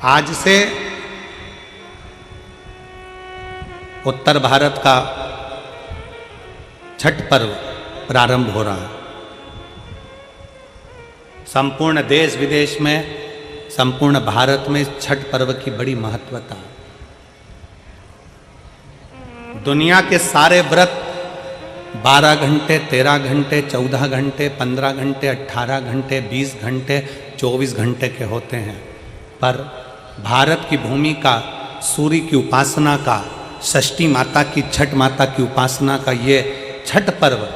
आज से उत्तर भारत का छठ पर्व प्रारंभ हो रहा है। संपूर्ण देश विदेश में, संपूर्ण भारत में छठ पर्व की बड़ी महत्वता है। दुनिया के सारे व्रत 12 घंटे, 13 घंटे, 14 घंटे, 15 घंटे, 18 घंटे, 20 घंटे, 24 घंटे के होते हैं, पर भारत की भूमि का, सूर्य की उपासना का, षष्ठी माता की, छठ माता की उपासना का ये छठ पर्व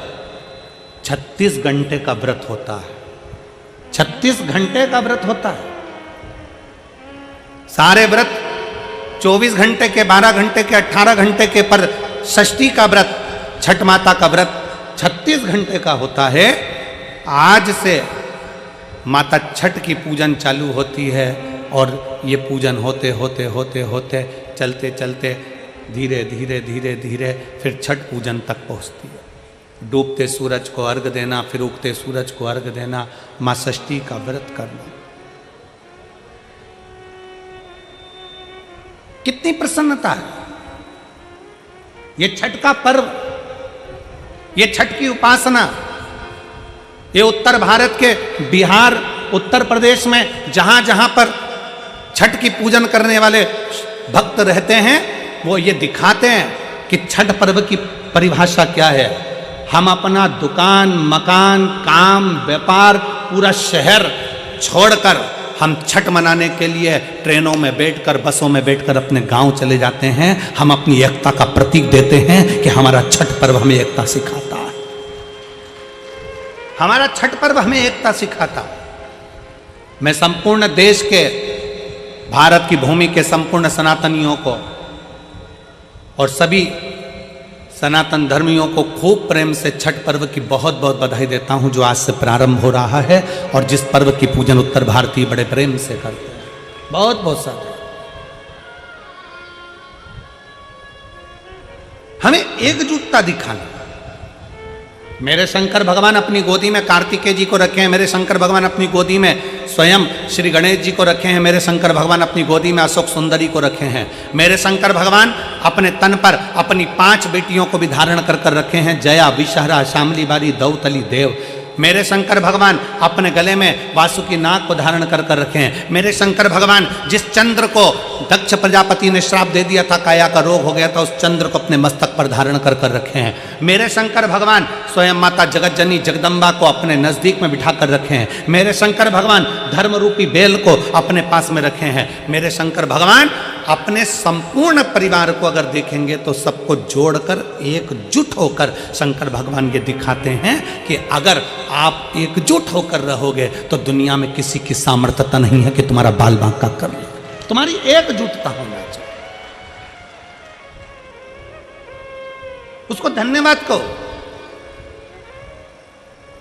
36 घंटे का व्रत होता है। 36 घंटे का व्रत होता है। सारे व्रत 24 घंटे के, 12 घंटे के, 18 घंटे के, पर षष्ठी का व्रत, छठ माता का व्रत 36 घंटे का होता है। आज से माता छठ की पूजन चालू होती है और ये पूजन होते होते होते होते चलते चलते धीरे धीरे धीरे धीरे फिर छठ पूजन तक पहुंचती है। डूबते सूरज को अर्घ देना, फिर उगते सूरज को अर्घ देना, माँ षष्ठी का व्रत करना। कितनी प्रसन्नता है। ये छठ का पर्व, ये छठ की उपासना, ये उत्तर भारत के बिहार, उत्तर प्रदेश में जहां जहां पर छठ की पूजन करने वाले भक्त रहते हैं, वो ये दिखाते हैं कि छठ पर्व की परिभाषा क्या है। हम अपना दुकान, मकान, काम, व्यापार, पूरा शहर छोड़कर हम छठ मनाने के लिए ट्रेनों में बैठकर, बसों में बैठकर अपने गांव चले जाते हैं। हम अपनी एकता का प्रतीक देते हैं कि हमारा छठ पर्व हमें एकता सिखाता है। हमारा छठ पर्व हमें एकता सिखाता है। मैं संपूर्ण देश के, भारत की भूमि के संपूर्ण सनातनियों को और सभी सनातन धर्मियों को खूब प्रेम से छठ पर्व की बहुत बहुत बधाई देता हूं, जो आज से प्रारंभ हो रहा है और जिस पर्व की पूजन उत्तर भारतीय बड़े प्रेम से करते हैं। बहुत बहुत सारे। हमें एकजुटता दिखाना। मेरे शंकर भगवान अपनी गोदी में कार्तिकेय जी को रखे हैं, मेरे शंकर भगवान अपनी गोदी में स्वयं श्री गणेश जी को रखे हैं, मेरे शंकर भगवान अपनी गोदी में अशोक सुंदरी को रखे हैं, मेरे शंकर भगवान अपने तन पर अपनी 5 बेटियों को भी धारण कर कर रखे हैं, जया, विषहरा, शामली बारी, दौतली, देव। मेरे शंकर भगवान अपने गले में वासुकी नाग को धारण कर कर रखे हैं। मेरे शंकर भगवान जिस चंद्र को दक्ष प्रजापति ने श्राप दे दिया था, काया का रोग हो गया था, उस चंद्र को अपने मस्तक पर धारण कर कर रखे हैं। मेरे शंकर भगवान स्वयं माता जगत जननी जगदम्बा को अपने नजदीक में बिठा कर रखे हैं। मेरे शंकर भगवान धर्म रूपी बेल को अपने पास में रखे हैं। मेरे शंकर भगवान अपने संपूर्ण परिवार को अगर देखेंगे तो सबको जोड़कर एकजुट होकर शंकर भगवान ये दिखाते हैं कि अगर आप एकजुट होकर रहोगे तो दुनिया में किसी की सामर्थ्यता नहीं है कि तुम्हारा बाल बांका कर ले। तुम्हारी एकजुटता होना चाहिए। उसको धन्यवाद कहो।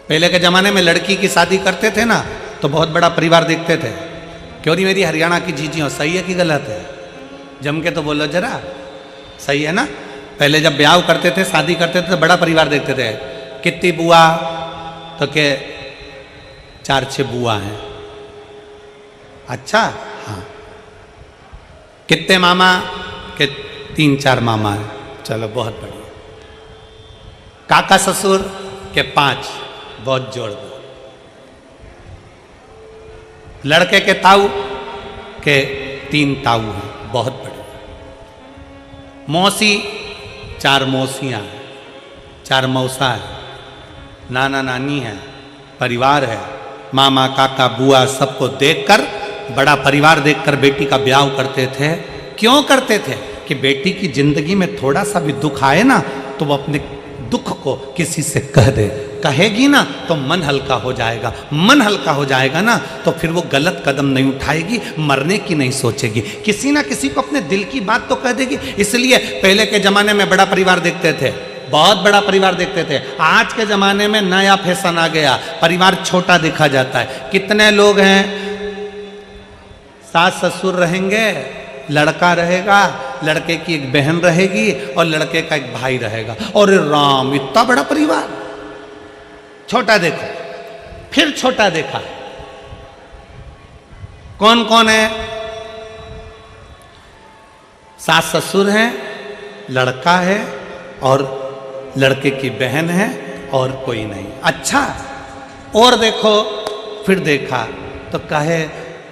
पहले के जमाने में लड़की की शादी करते थे ना, तो बहुत बड़ा परिवार देखते थे। क्यों नहीं मेरी हरियाणा की जीजी हो, सही है कि गलत है? जम के तो बोलो जरा, सही है ना? पहले जब ब्याह करते थे, शादी करते थे, तो बड़ा परिवार देखते थे। कितनी बुआ? तो के 4-6 बुआ हैं। अच्छा, हाँ। कितने मामा? के 3-4 मामा हैं। चलो बहुत बढ़िया। काका ससुर? के 5, बहुत जोड़ दो। लड़के के ताऊ? के 3 ताऊ हैं, बहुत बढ़िया। मौसी? 4 मौसियाँ हैं, 4 मौसा है, नाना नानी है, परिवार है। मामा, काका, बुआ सबको देखकर, बड़ा परिवार देखकर बेटी का ब्याह करते थे। क्यों करते थे? कि बेटी की जिंदगी में थोड़ा सा भी दुख आए ना, तो वो अपने दुख को किसी से कह दे। कहेगी ना तो मन हल्का हो जाएगा। मन हल्का हो जाएगा ना तो फिर वो गलत कदम नहीं उठाएगी, मरने की नहीं सोचेगी, किसी ना किसी को अपने दिल की बात तो कह देगी। इसलिए पहले के जमाने में बड़ा परिवार देखते थे, बहुत बड़ा परिवार देखते थे। आज के जमाने में नया फैशन आ गया, परिवार छोटा देखा जाता है। कितने लोग हैं? सास ससुर रहेंगे, लड़का रहेगा, लड़के की एक बहन रहेगी और लड़के का एक भाई रहेगा। और राम, इतना बड़ा परिवार। छोटा देखो, फिर छोटा देखा। कौन कौन है? सास ससुर हैं, लड़का है और लड़के की बहन है और कोई नहीं। अच्छा, और देखो, फिर देखा तो कहे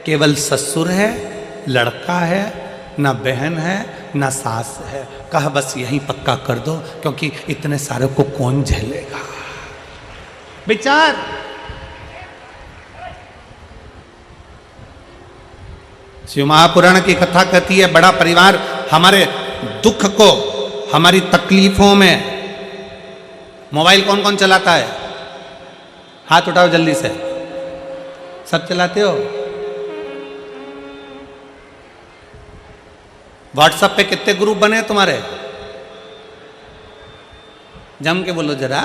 केवल ससुर है, लड़का है, ना बहन है, ना सास है। कहा बस यहीं पक्का कर दो, क्योंकि इतने सारे को कौन झेलेगा। विचार, शिव महापुराण की कथा कहती है, बड़ा परिवार हमारे दुख को, हमारी तकलीफों में, मोबाइल कौन कौन चलाता है? हाथ उठाओ जल्दी से। सब चलाते हो? व्हाट्सएप पे कितने ग्रुप बने हैं तुम्हारे? जम के बोलो जरा,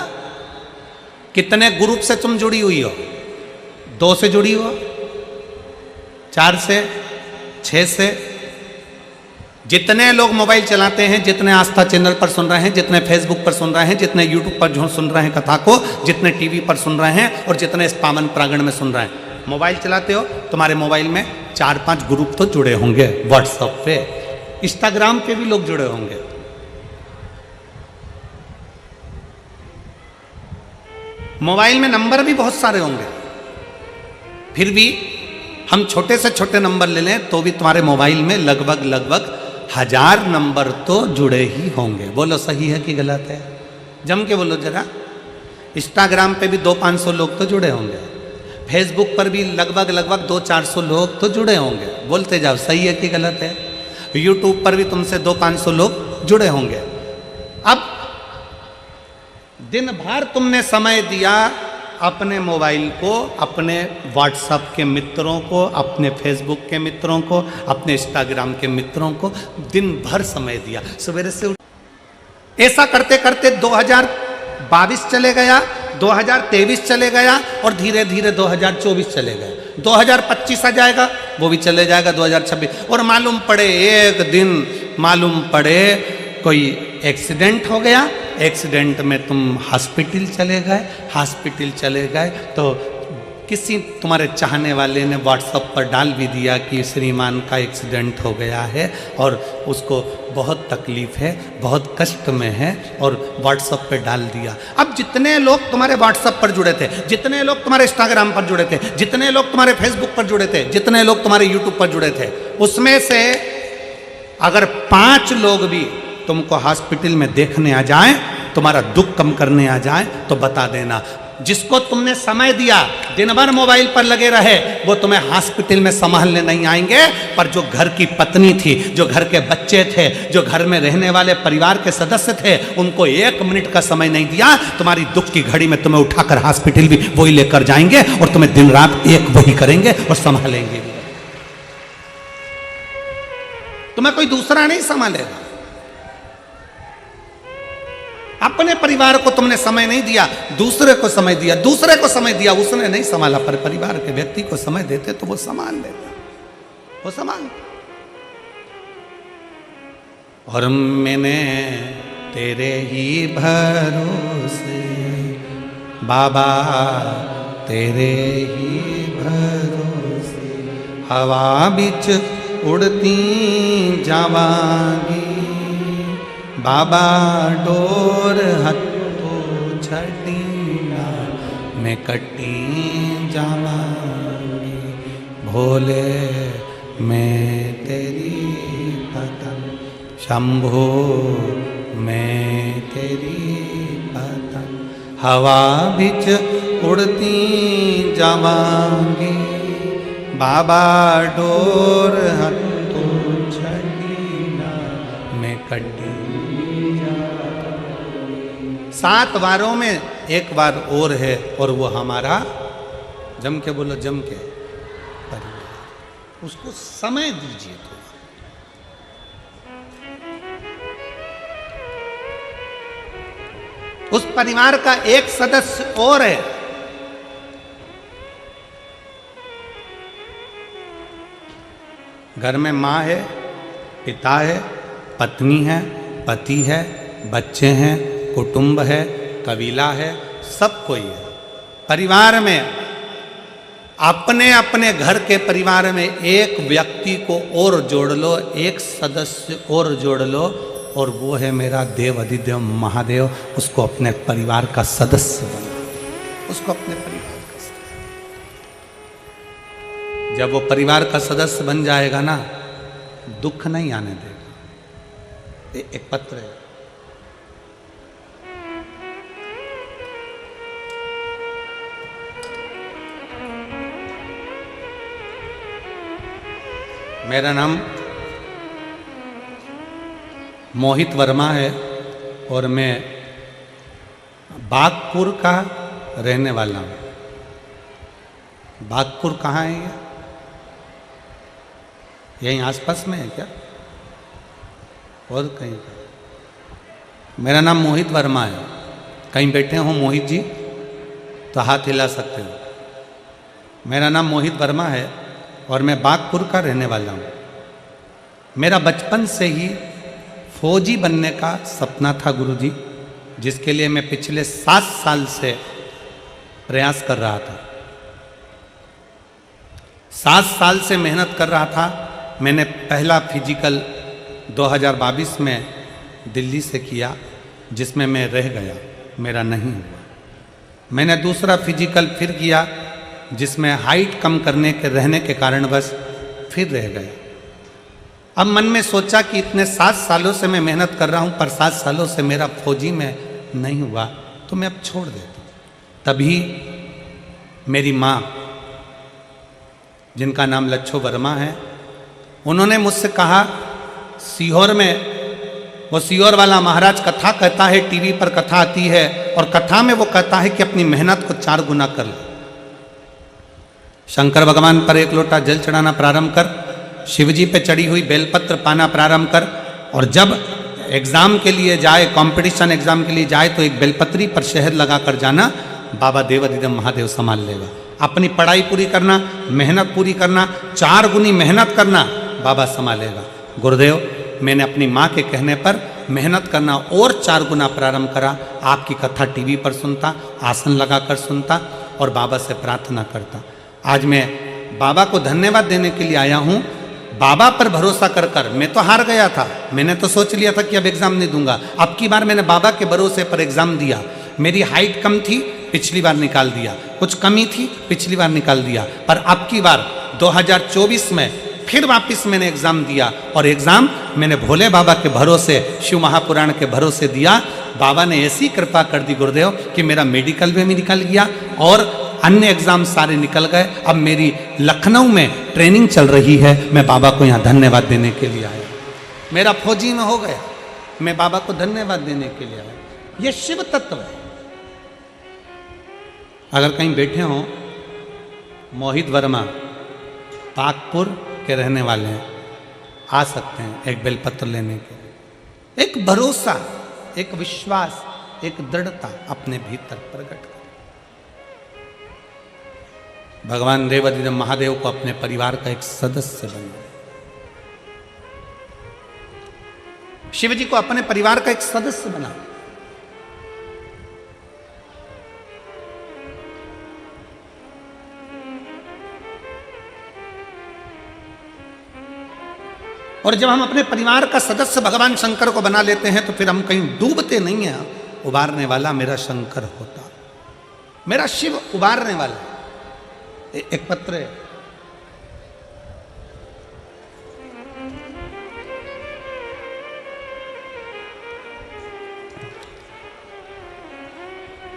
कितने ग्रुप से तुम जुड़ी हुई हो? 2 से जुड़ी हो, 4 से, 6 से? जितने लोग मोबाइल चलाते हैं, जितने आस्था चैनल पर सुन रहे हैं, जितने फेसबुक पर सुन रहे हैं, जितने यूट्यूब पर सुन रहे हैं कथा को, जितने टीवी पर सुन रहे हैं और जितने इस पावन प्रांगण में सुन रहे हैं, मोबाइल चलाते हो, तुम्हारे मोबाइल में 4-5 ग्रुप तो जुड़े होंगे। व्हाट्सएप पे, इंस्टाग्राम पे भी लोग जुड़े होंगे। मोबाइल में नंबर भी बहुत सारे होंगे, फिर भी हम छोटे से छोटे नंबर ले लें तो भी तुम्हारे मोबाइल में लगभग 1000 नंबर तो जुड़े ही होंगे। बोलो सही है कि गलत है? जम के बोलो जरा। इंस्टाग्राम पे भी 200-500 लोग तो जुड़े होंगे, फेसबुक पर भी लगभग 200-400 लोग तो जुड़े होंगे। बोलते जाओ, सही है कि गलत है? यूट्यूब पर भी तुमसे 200-500 लोग जुड़े होंगे। अब दिन भर तुमने समय दिया अपने मोबाइल को, अपने व्हाट्सएप के मित्रों को, अपने फेसबुक के मित्रों को, अपने इंस्टाग्राम के मित्रों को दिन भर समय दिया, सवेरे से। ऐसा करते करते 2022 चले गया, 2023 चले गया और धीरे धीरे 2024 चले गए। 2025 आ जाएगा, वो भी चले जाएगा 2026। और मालूम पड़े एक दिन, मालूम पड़े कोई एक्सीडेंट हो गया, एक्सीडेंट में तुम हॉस्पिटल चले गए, हॉस्पिटल चले गए तो किसी तुम्हारे चाहने वाले ने व्हाट्सएप पर डाल भी दिया कि श्रीमान का एक्सीडेंट हो गया है और उसको बहुत तकलीफ है, बहुत कष्ट में है, और व्हाट्सएप पे डाल दिया। अब जितने लोग तुम्हारे व्हाट्सएप पर जुड़े थे, जितने लोग तुम्हारे इंस्टाग्राम पर जुड़े थे, जितने लोग तुम्हारे फेसबुक पर जुड़े थे, जितने लोग तुम्हारे यूट्यूब पर जुड़े थे, उसमें से अगर 5 लोग भी तुमको हॉस्पिटल में देखने आ जाए, तुम्हारा दुख कम करने आ जाए, तो बता देना, जिसको तुमने समय दिया, दिन भर मोबाइल पर लगे रहे, वो तुम्हें हॉस्पिटल में संभालने नहीं आएंगे। पर जो घर की पत्नी थी, जो घर के बच्चे थे, जो घर में रहने वाले परिवार के सदस्य थे, उनको 1 मिनट का समय नहीं दिया, तुम्हारी दुख की घड़ी में तुम्हें उठाकर हॉस्पिटल भी वही लेकर जाएंगे और तुम्हें दिन रात एक वही करेंगे और संभालेंगे भी। तुम्हें कोई दूसरा नहीं संभालेगा। अपने परिवार को तुमने समय नहीं दिया, दूसरे को समय दिया, दूसरे को समय दिया, उसने नहीं संभाला। पर परिवार के व्यक्ति को समय देते तो वो संभाल लेता, वो संभाल। और मैंने तेरे ही भरोसे बाबा, तेरे ही भरोसे हवा बिच उड़ती जावांगी, बाबा डोर हथो छड़ीना मैं कटी जावांगी, भोले मैं तेरी पतंग, शंभो मैं तेरी पतंग, हवा बिच उड़ती जावांगी, बाबा डोर हथो छड़ीना मैं कटी। 7 वारों में एक बार और है, और वो हमारा, जम के बोलो, जम के परिवार। उसको समय दीजिए। तो उस परिवार का एक सदस्य और है, घर में माँ है, पिता है, पत्नी है, पति है, बच्चे हैं, कुटुंब है, कबीला है, सब कोई है। परिवार में अपने अपने घर के परिवार में एक व्यक्ति को और जोड़ लो, एक सदस्य और जोड़ लो, और वो है मेरा देव अधिदेव महादेव। उसको अपने परिवार का सदस्य बना, उसको अपने परिवार का सदस्य। जब वो परिवार का सदस्य बन जाएगा ना, दुख नहीं आने देगा। एक पत्र है, मेरा नाम मोहित वर्मा है और मैं बागपुर का रहने वाला हूँ। बागपुर कहाँ है ये? यहीं आसपास में है क्या और कहीं का? मेरा नाम मोहित वर्मा है। कहीं बैठे हो मोहित जी तो हाथ हिला सकते हो। मेरा नाम मोहित वर्मा है और मैं बागपुर का रहने वाला हूँ। मेरा बचपन से ही फौजी बनने का सपना था गुरुजी, जिसके लिए मैं पिछले 7 साल से प्रयास कर रहा था। 7 साल से मेहनत कर रहा था। मैंने पहला फिजिकल 2022 में दिल्ली से किया, जिसमें मैं रह गया, मेरा नहीं हुआ। मैंने दूसरा फिजिकल फिर किया, जिसमें हाइट कम करने के रहने के कारण बस फिर रह गया। अब मन में सोचा कि इतने 7 सालों से मैं मेहनत कर रहा हूँ, पर 7 सालों से मेरा फौजी में नहीं हुआ, तो मैं अब छोड़ देता हूँ। तभी मेरी माँ, जिनका नाम लच्छो वर्मा है, उन्होंने मुझसे कहा, सीहोर में वो सीहोर वाला महाराज कथा कहता है, टीवी पर कथा आती है, और कथा में वो कहता है कि अपनी मेहनत को 4 गुना कर ले। शंकर भगवान पर 1 लोटा जल चढ़ाना प्रारंभ कर, शिवजी पे चढ़ी हुई बेलपत्र पाना प्रारंभ कर, और जब एग्जाम के लिए जाए, कंपटीशन एग्जाम के लिए जाए, तो एक बेलपत्री पर शहद लगा कर जाना, बाबा देव अधिदेव महादेव संभाल लेगा। अपनी पढ़ाई पूरी करना, मेहनत पूरी करना, 4 गुनी मेहनत करना, बाबा संभालेगा। गुरुदेव, मैंने अपनी माँ के कहने पर मेहनत करना और 4 गुना प्रारंभ करा। आपकी कथा टीवी पर सुनता, आसन लगाकर सुनता और बाबा से प्रार्थना करता। आज मैं बाबा को धन्यवाद देने के लिए आया हूँ। बाबा पर भरोसा कर कर मैं तो हार गया था। मैंने तो सोच लिया था कि अब एग्जाम नहीं दूंगा। अब की बार मैंने बाबा के भरोसे पर एग्जाम दिया। मेरी हाइट कम थी, पिछली बार निकाल दिया। कुछ कमी थी, पिछली बार निकाल दिया। पर अब की बार 2024 में फिर वापस मैंने एग्जाम दिया, और एग्जाम मैंने भोले बाबा के भरोसे, शिव महापुराण के भरोसे दिया। बाबा ने ऐसी कृपा कर दी गुरुदेव कि मेरा मेडिकल में भी निकल गया और अन्य एग्जाम सारे निकल गए। अब मेरी लखनऊ में ट्रेनिंग चल रही है। मैं बाबा को यहाँ धन्यवाद देने के लिए आया। मेरा फौजी में हो गया, मैं बाबा को धन्यवाद देने के लिए आया। ये शिव तत्व है। अगर कहीं बैठे हो, मोहित वर्मा बागपुर के रहने वाले हैं, आ सकते हैं एक बेलपत्र लेने के लिए। एक भरोसा, एक विश्वास, एक दृढ़ता अपने भीतर प्रकट कर। भगवान देव अधिदेव महादेव को अपने परिवार का एक सदस्य बना। शिव जी को अपने परिवार का एक सदस्य बना। और जब हम अपने परिवार का सदस्य भगवान शंकर को बना लेते हैं, तो फिर हम कहीं डूबते नहीं हैं। उबारने वाला मेरा शंकर होता, मेरा शिव उबारने वाला। एक पत्र है,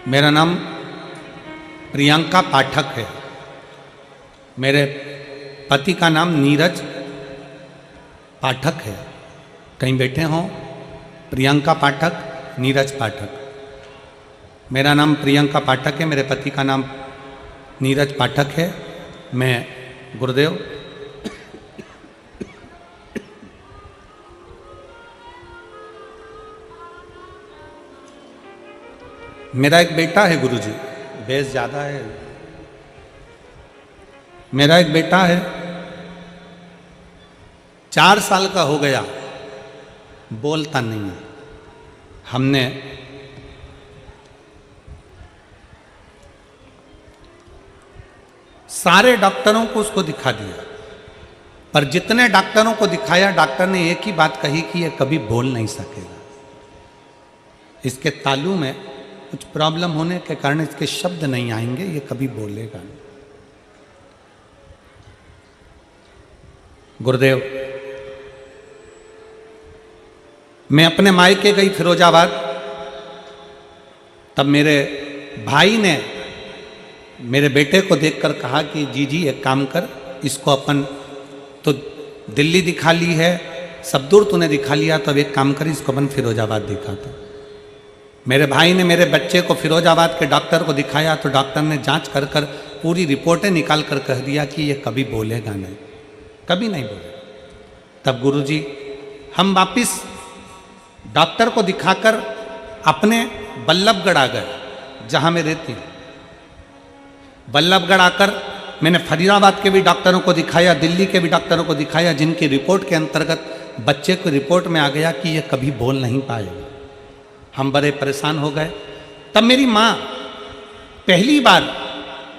मेरा नाम प्रियंका पाठक है। मेरे पति का नाम नीरज पाठक है। कहीं बैठे हों, प्रियंका पाठक, नीरज पाठक। मेरा नाम प्रियंका पाठक है, मेरे पति का नाम नीरज पाठक है। मैं गुरुदेव मेरा एक बेटा है गुरुजी, बेस ज़्यादा है। मेरा एक बेटा है, 4 साल का हो गया, बोलता नहीं है। हमने सारे डॉक्टरों को उसको दिखा दिया, पर जितने डॉक्टरों को दिखाया डॉक्टर ने एक ही बात कही कि ये कभी बोल नहीं सकेगा। इसके तालू में कुछ प्रॉब्लम होने के कारण इसके शब्द नहीं आएंगे, ये कभी बोलेगा नहीं। गुरुदेव, मैं अपने मायके गई फिरोजाबाद, तब मेरे भाई ने मेरे बेटे को देखकर कहा कि जी एक काम कर, इसको अपन तो दिल्ली दिखा ली है, सब दूर तूने दिखा लिया, तब एक काम कर इसको अपन फिरोजाबाद दिखाता। मेरे भाई ने मेरे बच्चे को फिरोजाबाद के डॉक्टर को दिखाया, तो डॉक्टर ने जांच कर कर पूरी रिपोर्टें निकाल कर कह दिया कि ये कभी बोलेगा नहीं, कभी नहीं बोलेगा। तब गुरुजी हम वापिस डॉक्टर को दिखाकर अपने बल्लभगढ़ आ गए, जहां मैं रहती हूँ। बल्लभगढ़ आकर मैंने फरीदाबाद के भी डॉक्टरों को दिखाया, दिल्ली के भी डॉक्टरों को दिखाया, जिनकी रिपोर्ट के अंतर्गत बच्चे को रिपोर्ट में आ गया कि ये कभी बोल नहीं पाएगा। हम बड़े परेशान हो गए। तब मेरी माँ पहली बार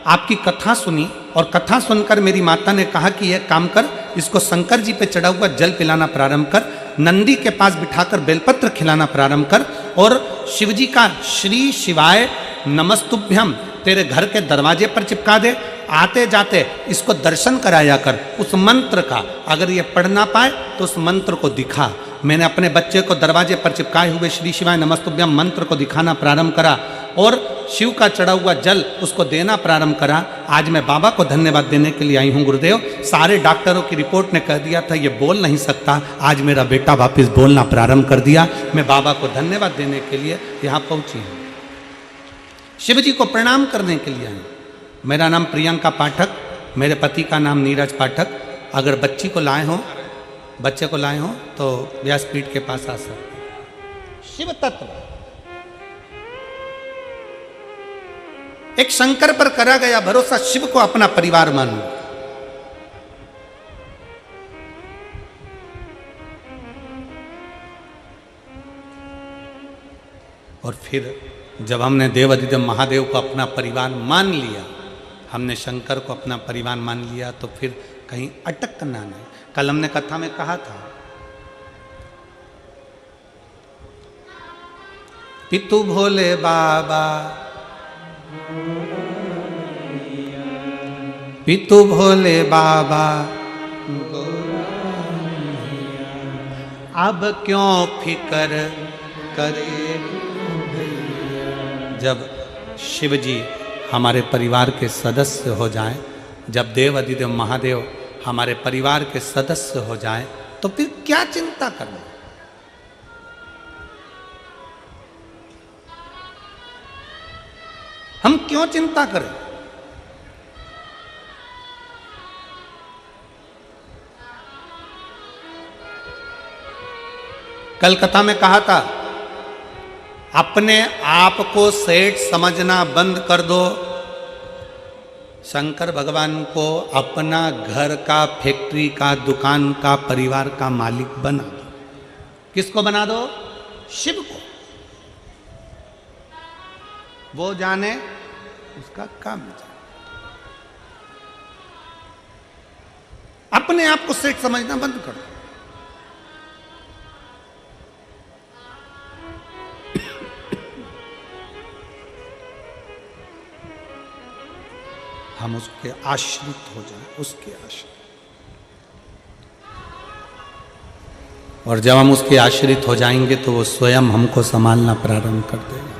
आपकी कथा सुनी, और कथा सुनकर मेरी माता ने कहा कि यह काम कर, इसको शंकर जी पे चढ़ा हुआ जल पिलाना प्रारंभ कर, नंदी के पास बिठाकर बेलपत्र खिलाना प्रारंभ कर, और शिवजी का श्री शिवाय नमस्तुभ्यम तेरे घर के दरवाजे पर चिपका दे। आते जाते इसको दर्शन कराया कर उस मंत्र का, अगर ये पढ़ ना पाए तो उस मंत्र को दिखा। मैंने अपने बच्चे को दरवाजे पर चिपकाए हुए श्री शिवाय नमस्तुभ्यम मंत्र को दिखाना प्रारंभ करा, और शिव का चढ़ा हुआ जल उसको देना प्रारंभ करा। आज मैं बाबा को धन्यवाद देने के लिए आई हूँ गुरुदेव। सारे डॉक्टरों की रिपोर्ट ने कह दिया था ये बोल नहीं सकता, आज मेरा बेटा वापस बोलना प्रारंभ कर दिया। मैं बाबा को धन्यवाद देने के लिए यहाँ पहुँची हूँ, शिव जी को प्रणाम करने के लिए आई। मेरा नाम प्रियंका पाठक, मेरे पति का नाम नीरज पाठक। अगर बच्चे को लाए हो तो व्यासपीठ के पास आ सकते। शिव तत्व एक शंकर पर करा गया भरोसा, शिव को अपना परिवार मानो। और फिर जब हमने देवाधिदेव महादेव को अपना परिवार मान लिया, हमने शंकर को अपना परिवार मान लिया, तो फिर कहीं अटकना नहीं। कल हमने कथा में कहा था, पितु भोले बाबा, पितु भोले बाबा, अब क्यों फिकर करे। जब शिव जी हमारे परिवार के सदस्य हो जाएं, जब देव अधिदेव महादेव हमारे परिवार के सदस्य हो जाएं, तो फिर क्या चिंता करना। हम क्यों चिंता करें। कल कथा में कहा था, अपने आप को सेठ समझना बंद कर दो। शंकर भगवान को अपना घर का, फैक्ट्री का, दुकान का, परिवार का मालिक बना दो। किसको बना दो? शिव को। वो जाने, उसका काम जाने। अपने आप को सेठ समझना बंद कर दो। हम उसके आश्रित हो जाएं, उसके आश्रित। और जब हम उसके आश्रित हो जाएंगे तो वो स्वयं हमको संभालना प्रारंभ कर देगा,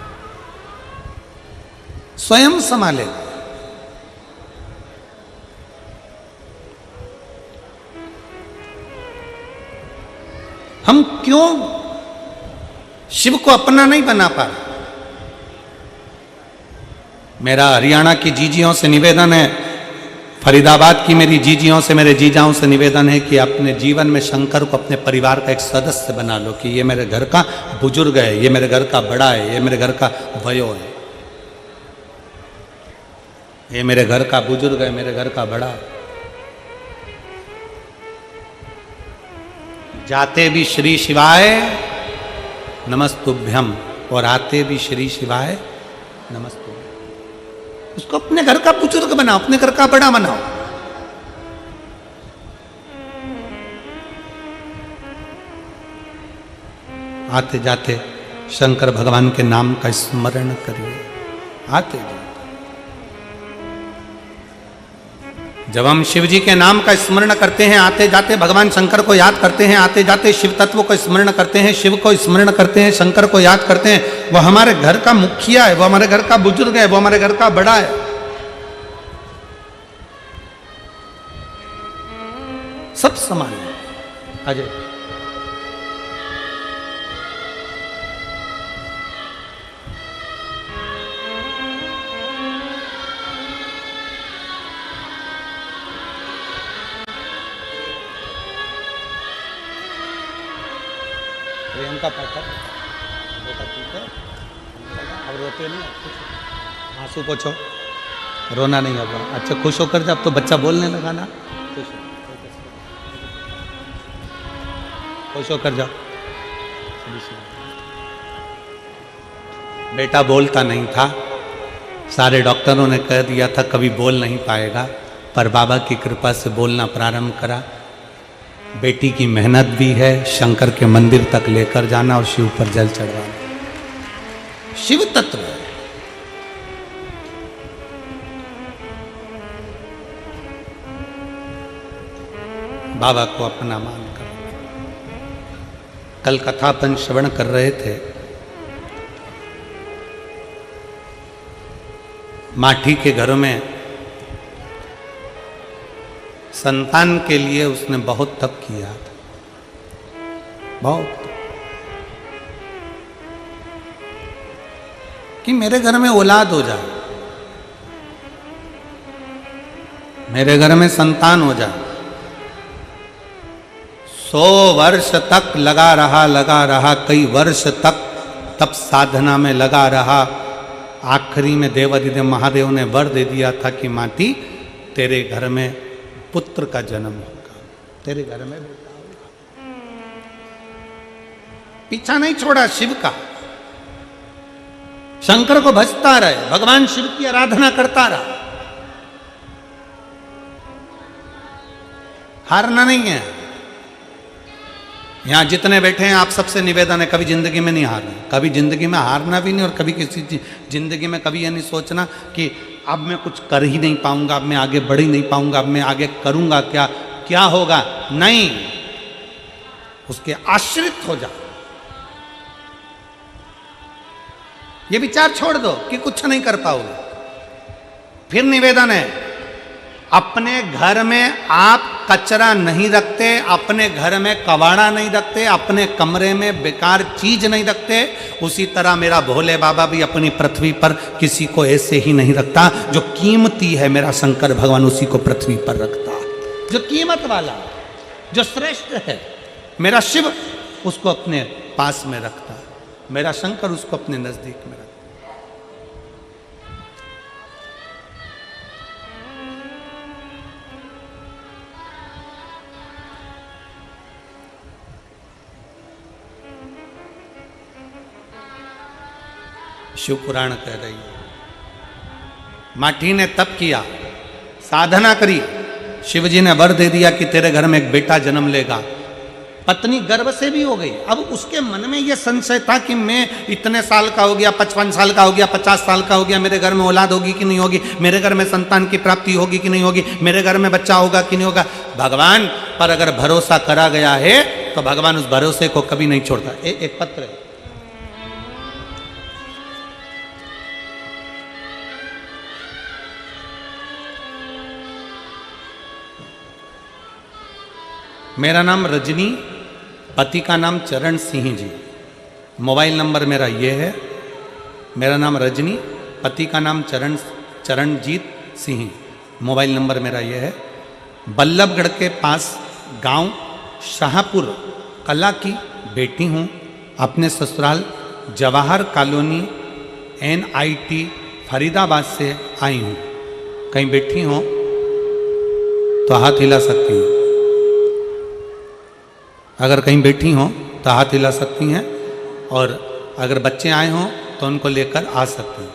स्वयं संभालेगा। हम क्यों शिव को अपना नहीं बना पा रहे। मेरा हरियाणा की जीजियों से निवेदन है, फरीदाबाद की मेरी जीजियों से, मेरे जीजाओं से निवेदन है कि अपने जीवन में शंकर को अपने परिवार का एक सदस्य बना लो, कि ये मेरे घर का बुजुर्ग है, ये मेरे घर का बड़ा है, ये मेरे घर का भयो है, ये मेरे घर का बुजुर्ग है, मेरे घर का बड़ा है। जाते भी श्री शिवाय नमस्तुभ्यम और आते भी श्री शिवाय नमस्तुभ्यम। उसको अपने घर का बुजुर्ग बनाओ, अपने घर का बड़ा बनाओ। आते जाते शंकर भगवान के नाम का स्मरण करिए, आते जाते। जब हम शिव जी के नाम का स्मरण करते हैं, आते जाते भगवान शंकर को याद करते हैं, आते जाते शिव तत्व को स्मरण करते हैं, शिव को स्मरण करते हैं, शंकर को याद करते हैं, वो हमारे घर का मुखिया है, वो हमारे घर का बुजुर्ग है, वो हमारे घर का बड़ा है। सब समान है। अजय प्रियंका पाठक, बेटा ठीक है, अब रोते नहीं, आंसू पोछो, रोना नहीं अब। अच्छा खुश होकर जा, अब तो बच्चा बोलने लगा ना, खुश होकर जाओ। बेटा बोलता नहीं था, सारे डॉक्टरों ने कह दिया था कभी बोल नहीं पाएगा, पर बाबा की कृपा से बोलना प्रारंभ करा। बेटी की मेहनत भी है, शंकर के मंदिर तक लेकर जाना और शिव पर जल चढ़वाना। शिव तत्व है। बाबा को अपना मानकर। कल कथापन श्रवण कर रहे थे, माठी के घरों में संतान के लिए उसने बहुत तप किया था, बहुत, कि मेरे घर में औलाद हो जाए, मेरे घर में संतान हो जाए। 100 वर्ष तक लगा रहा, कई वर्ष तक तप साधना में लगा रहा। आखिरी में देवाधिदेव महादेव ने वर दे दिया था कि माटी तेरे घर में पुत्र का जन्म होगा, तेरे घर में बेटा होगा। पीछा नहीं छोड़ा शिव का, शंकर को भजता रहे, भगवान शिव की आराधना करता रहा, हारना नहीं है। यहां जितने बैठे हैं आप सबसे निवेदन है, कभी जिंदगी में नहीं हारना, कभी जिंदगी में हारना भी नहीं, और कभी किसी जिंदगी में कभी यह नहीं सोचना कि अब मैं कुछ कर ही नहीं पाऊंगा, अब मैं आगे बढ़ ही नहीं पाऊंगा, अब मैं आगे करूंगा क्या, क्या होगा। नहीं, उसके आश्रित हो जा। ये विचार छोड़ दो कि कुछ नहीं कर पाओगे। फिर निवेदन है, अपने घर में आप कचरा नहीं रखते, अपने घर में कबाड़ा नहीं रखते, अपने कमरे में बेकार चीज नहीं रखते, उसी तरह मेरा भोले बाबा भी अपनी पृथ्वी पर किसी को ऐसे ही नहीं रखता। जो कीमती है मेरा शंकर भगवान उसी को पृथ्वी पर रखता, जो कीमत वाला, जो श्रेष्ठ है मेरा शिव उसको अपने पास में रखता, मेरा शंकर उसको अपने नजदीक में रखता। शिव पुराण कह रही है, माटी ने तप किया, साधना करी, शिव जी ने वर दे दिया कि तेरे घर में एक बेटा जन्म लेगा। पत्नी गर्भ से भी हो गई। अब उसके मन में यह संशय था कि मैं इतने साल का हो गया, 55 साल का हो गया, 50 साल का हो गया, मेरे घर में औलाद होगी कि नहीं होगी, मेरे घर में संतान की प्राप्ति होगी कि नहीं होगी, मेरे घर में बच्चा होगा कि नहीं होगा। भगवान पर अगर भरोसा करा गया है तो भगवान उस भरोसे को कभी नहीं छोड़ता। एक पत्र है, मेरा नाम रजनी, पति का नाम चरण सिंह जी, मोबाइल नंबर मेरा ये है। मेरा नाम रजनी, पति का नाम चरणजीत सिंह, मोबाइल नंबर मेरा ये है। बल्लभगढ़ के पास गांव शाहपुर कला की बेटी हूँ। अपने ससुराल जवाहर कॉलोनी NIT फरीदाबाद से आई हूँ। कहीं बैठी हो तो हाथ हिला सकती हैं, अगर कहीं बैठी हों तो हाथ हिला सकती हैं, और अगर बच्चे आए हों तो उनको लेकर आ सकते हैं।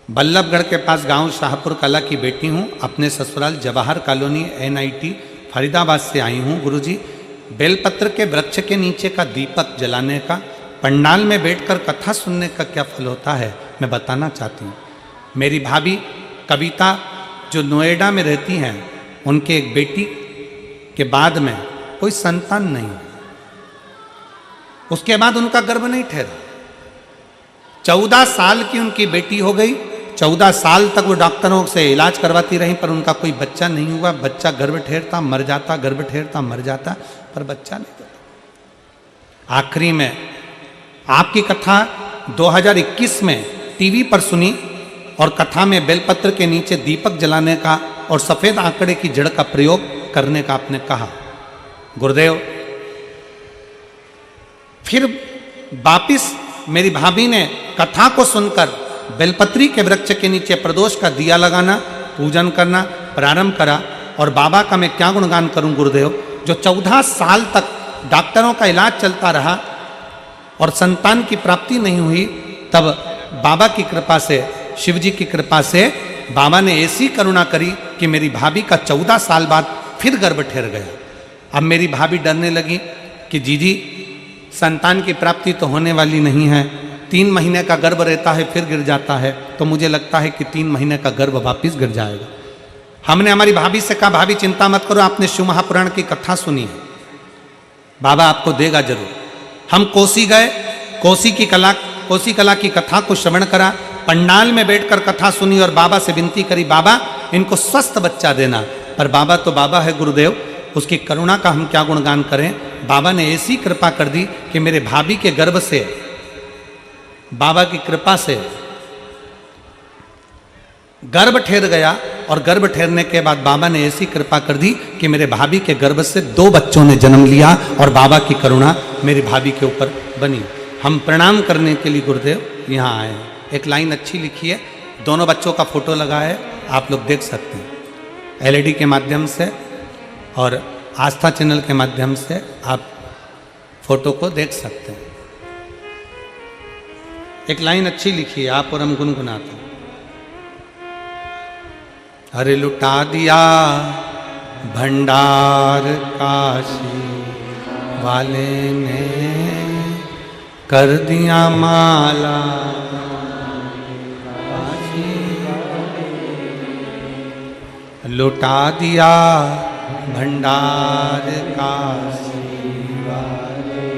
बल्लभगढ़ के पास गांव शाहपुर कला की बेटी हूँ। अपने ससुराल जवाहर कॉलोनी NIT फरीदाबाद से आई हूँ। गुरुजी, बेलपत्र के वृक्ष के नीचे का दीपक जलाने का, पंडाल में बैठकर कथा सुनने का क्या फल होता है, मैं बताना चाहती हूँ। मेरी भाभी कविता जो नोएडा में रहती हैं, उनके एक बेटी के बाद में कोई संतान नहीं, उसके बाद उनका गर्भ नहीं ठहरा। 14 साल की उनकी बेटी हो गई। 14 साल तक वो डॉक्टरों से इलाज करवाती रही, पर उनका कोई बच्चा नहीं हुआ। बच्चा गर्भ ठहरता मर जाता, गर्भ ठहरता मर जाता, पर बच्चा नहीं हुआ। आखिरी में आपकी कथा 2021 में टीवी पर सुनी, और कथा में बेलपत्र के नीचे दीपक जलाने का और सफेद आंकड़े की जड़ का प्रयोग करने का आपने कहा। गुरुदेव, फिर वापिस मेरी भाभी ने कथा को सुनकर बेलपत्री के वृक्ष के नीचे प्रदोष का दिया लगाना, पूजन करना प्रारंभ करा। और बाबा का मैं क्या गुणगान करूं गुरुदेव, जो 14 साल तक डॉक्टरों का इलाज चलता रहा और संतान की प्राप्ति नहीं हुई, तब बाबा की कृपा से, शिव जी की कृपा से बाबा ने ऐसी करुणा करी कि मेरी भाभी का 14 साल बाद फिर गर्भ ठहर गया। अब मेरी भाभी डरने लगी कि जीजी संतान की प्राप्ति तो होने वाली नहीं है, 3 महीने का गर्भ रहता है फिर गिर जाता है, तो मुझे लगता है कि 3 महीने का गर्भ वापिस गिर जाएगा। हमने हमारी भाभी से कहा, भाभी चिंता मत करो, आपने शिव महापुराण की कथा सुनी है, बाबा आपको देगा जरूर। हम कोसी गए, कोसी कला की कथा को श्रवण करा, पंडाल में बैठकर कथा सुनी और बाबा से विनती करी, बाबा इनको स्वस्थ बच्चा देना। पर बाबा तो बाबा है गुरुदेव, उसकी करुणा का हम क्या गुणगान करें। बाबा ने ऐसी कृपा कर दी कि मेरे भाभी के गर्भ से, बाबा की कृपा से गर्भ ठहर गया। और गर्भ ठहरने के बाद बाबा ने ऐसी कृपा कर दी कि मेरे भाभी के गर्भ से 2 बच्चों ने जन्म लिया, और बाबा की करुणा मेरी भाभी के ऊपर बनी। हम प्रणाम करने के लिए गुरुदेव यहाँ आए हैं। एक लाइन अच्छी लिखी है, दोनों बच्चों का फोटो लगा है, आप लोग देख सकते हैं LED के माध्यम से और आस्था चैनल के माध्यम से आप फोटो को देख सकते हैं। एक लाइन अच्छी लिखी है, आप और हम गुनगुनाते हैं। अरे लुटा दिया भंडार काशी वाले ने, कर दिया माला लुटा दिया भंडार काशी वाले,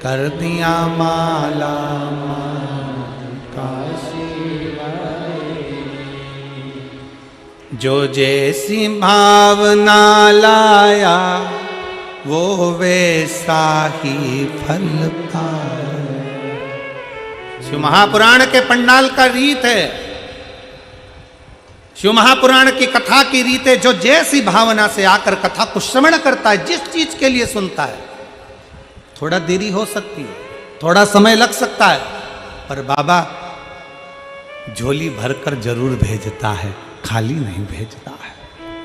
कर दिया माला काशी वाले। जो जैसी भावना लाया वो वैसा ही फल पाया। शिव महापुराण के पंडाल का रीत है, शिव महापुराण की कथा की रीत है। जो जैसी भावना से आकर कथा को श्रवण करता है, जिस चीज के लिए सुनता है, थोड़ा देरी हो सकती है, थोड़ा समय लग सकता है, पर बाबा झोली भरकर जरूर भेजता है, खाली नहीं भेजता है।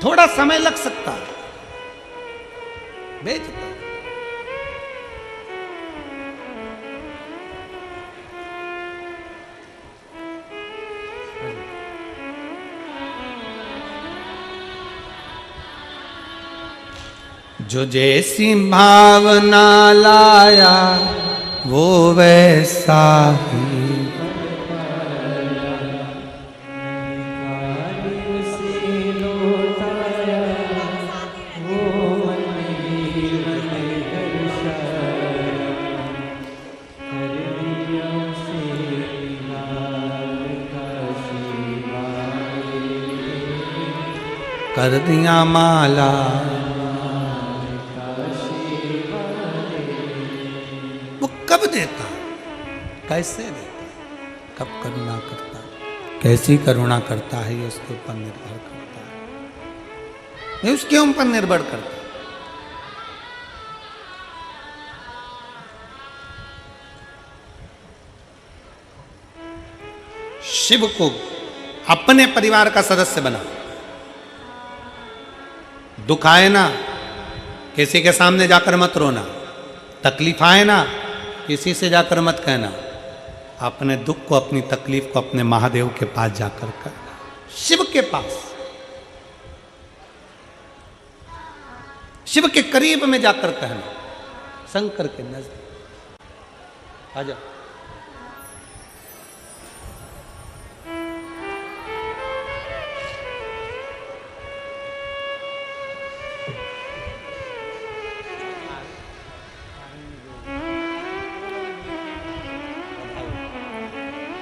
थोड़ा समय लग सकता है, भेजता है। जो जैसी भावना लाया वो वैसा ही, कर दिया माला। कब देता, कैसे देता, कब करुणा करता, कैसी करुणा करता है, ये उसके ऊपर निर्भर करता है, ये उसके ऊपर निर्भर करता है। शिव को अपने परिवार का सदस्य बना, दुख आए ना किसी के सामने जाकर मत रोना, तकलीफ आए ना किसी से जाकर मत कहना, अपने दुख को, अपनी तकलीफ को अपने महादेव के पास जाकर कर, शिव के पास, शिव के करीब में जाकर कहना, शंकर के नजदीक आ जाओ।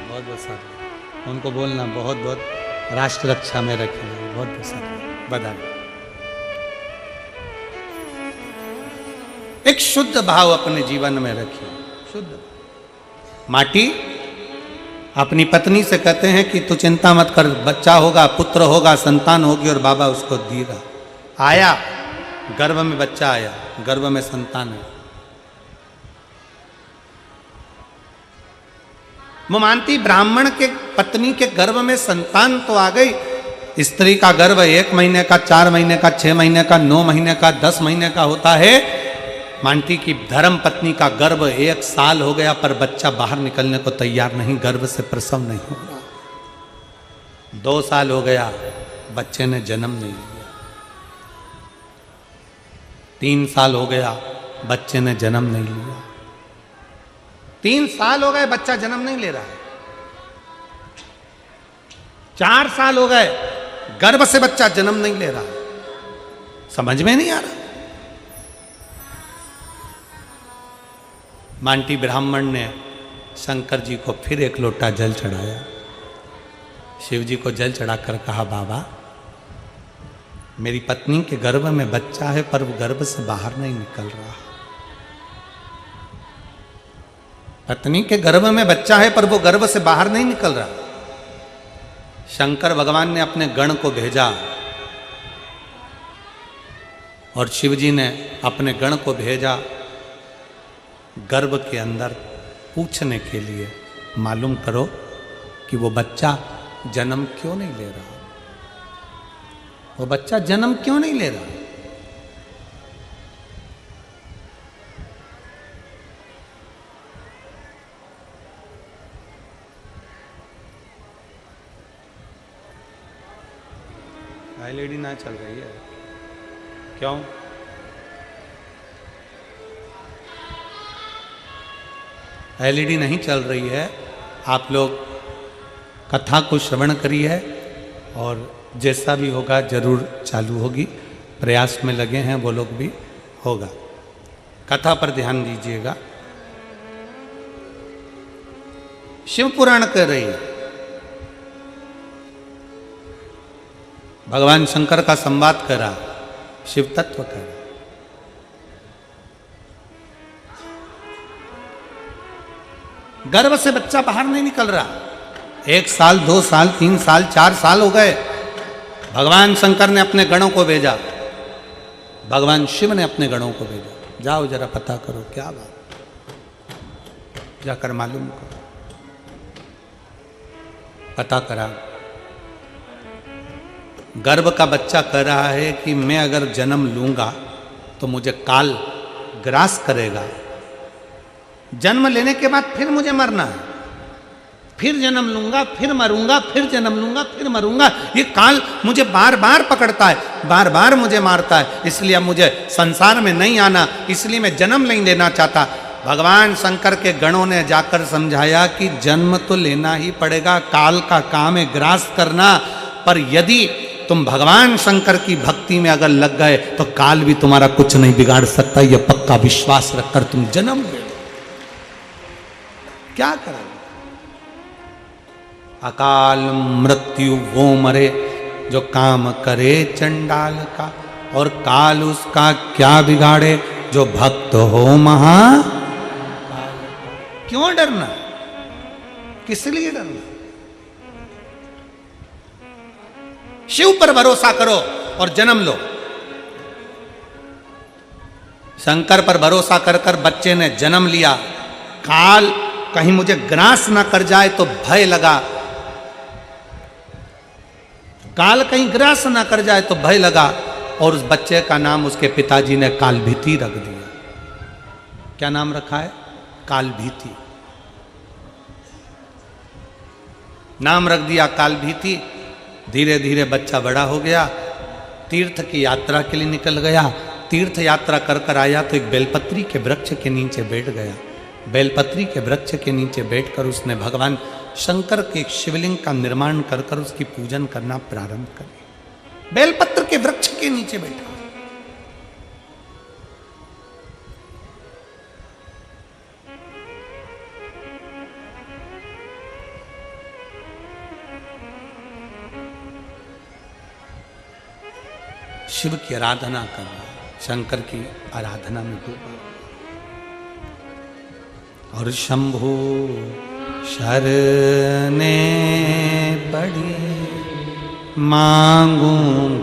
बहुत बहुत साधु, उनको बोलना बहुत बहुत राष्ट्र रक्षा में रखेंगे, बहुत बहुत साधु बधाई। एक शुद्ध भाव अपने जीवन में रखिए, शुद्ध। माटी अपनी पत्नी से कहते हैं कि तू चिंता मत कर, बच्चा होगा, पुत्र होगा, संतान होगी, और बाबा उसको देगा। आया, गर्भ में बच्चा आया, गर्भ में संतान है। वो मानती ब्राह्मण के पत्नी के गर्भ में संतान तो आ गई। स्त्री का गर्भ 1 महीने का, 4 महीने का, 6 महीने का, 9 महीने का, 10 महीने का होता है। मानती की धर्म पत्नी का गर्भ 1 साल हो गया पर बच्चा बाहर निकलने को तैयार नहीं, गर्भ से प्रसव नहीं हो रहा। 2 साल हो गया, बच्चे ने जन्म नहीं लिया। 3 साल हो गया, बच्चे ने जन्म नहीं लिया। 3 साल हो गए, बच्चा जन्म नहीं ले रहा है। 4 साल हो गए, गर्भ से बच्चा जन्म नहीं ले रहा है। समझ में नहीं आ रहा। मांटी ब्राह्मण ने शंकर जी को फिर 1 लोटा जल चढ़ाया। शिव जी को जल चढ़ाकर कहा, बाबा मेरी पत्नी के गर्भ में बच्चा है पर वो गर्भ से बाहर नहीं निकल रहा। पत्नी के गर्भ में बच्चा है पर वो गर्भ से बाहर नहीं निकल रहा। शंकर भगवान ने अपने गण को भेजा और शिव जी ने अपने गण को भेजा गर्भ के अंदर पूछने के लिए, मालूम करो कि वो बच्चा जन्म क्यों नहीं ले रहा, वो बच्चा जन्म क्यों नहीं ले रहा। एलईडी ना चल रही है क्यों? एलईडी नहीं चल रही है। आप लोग कथा को श्रवण करिए और जैसा भी होगा जरूर चालू होगी। प्रयास में लगे हैं वो लोग भी, होगा। कथा पर ध्यान दीजिएगा। शिव पुराण कर रही है। भगवान शंकर का संवाद करा, शिव तत्व करा। गर्भ से बच्चा बाहर नहीं निकल रहा। 1 साल, 2 साल, 3 साल, 4 साल हो गए। भगवान शंकर ने अपने गणों को भेजा, भगवान शिव ने अपने गणों को भेजा, जाओ जरा पता करो क्या बात, जाकर मालूम करो। पता करा, गर्भ का बच्चा कह रहा है कि मैं अगर जन्म लूंगा तो मुझे काल ग्रास करेगा। जन्म लेने के बाद फिर मुझे मरना है, फिर जन्म लूंगा, फिर मरूंगा, फिर जन्म लूंगा, फिर मरूंगा। ये काल मुझे बार बार पकड़ता है, बार बार मुझे मारता है। इसलिए अब मुझे संसार में नहीं आना, इसलिए मैं जन्म नहीं लेना चाहता। भगवान शंकर के गणों ने जाकर समझाया कि जन्म तो लेना ही पड़ेगा, काल का काम है ग्रास करना। पर यदि तुम भगवान शंकर की भक्ति में अगर लग गए तो काल भी तुम्हारा कुछ नहीं बिगाड़ सकता। यह पक्का विश्वास रखकर तुम जन्म ले। क्या करोगे? अकाल मृत्यु वो मरे जो काम करे चंडाल का, और काल उसका क्या बिगाड़े जो भक्त हो महा। क्यों डरना? किस लिए डरना? शिव पर भरोसा करो और जन्म लो। शंकर पर भरोसा कर कर बच्चे ने जन्म लिया। काल कहीं मुझे ग्रास ना कर जाए तो भय लगा, काल कहीं ग्रास ना कर जाए तो भय लगा, और उस बच्चे का नाम उसके पिताजी ने कालभीति रख दिया। क्या नाम रखा है? कालभीति। नाम रख दिया काल भीति। धीरे धीरे बच्चा बड़ा हो गया, तीर्थ की यात्रा के लिए निकल गया। तीर्थ यात्रा कर कर आया तो एक बेलपत्री के वृक्ष के नीचे बैठ गया। बेलपत्री के वृक्ष के नीचे बैठकर उसने भगवान शंकर के एक शिवलिंग का निर्माण कर कर उसकी पूजन करना प्रारंभ कर दिया। बेलपत्र के वृक्ष के नीचे बैठा। शिव की आराधना कर रहा है, शंकर की आराधना में डूबा। और शंभु शरने पड़ी, मांगू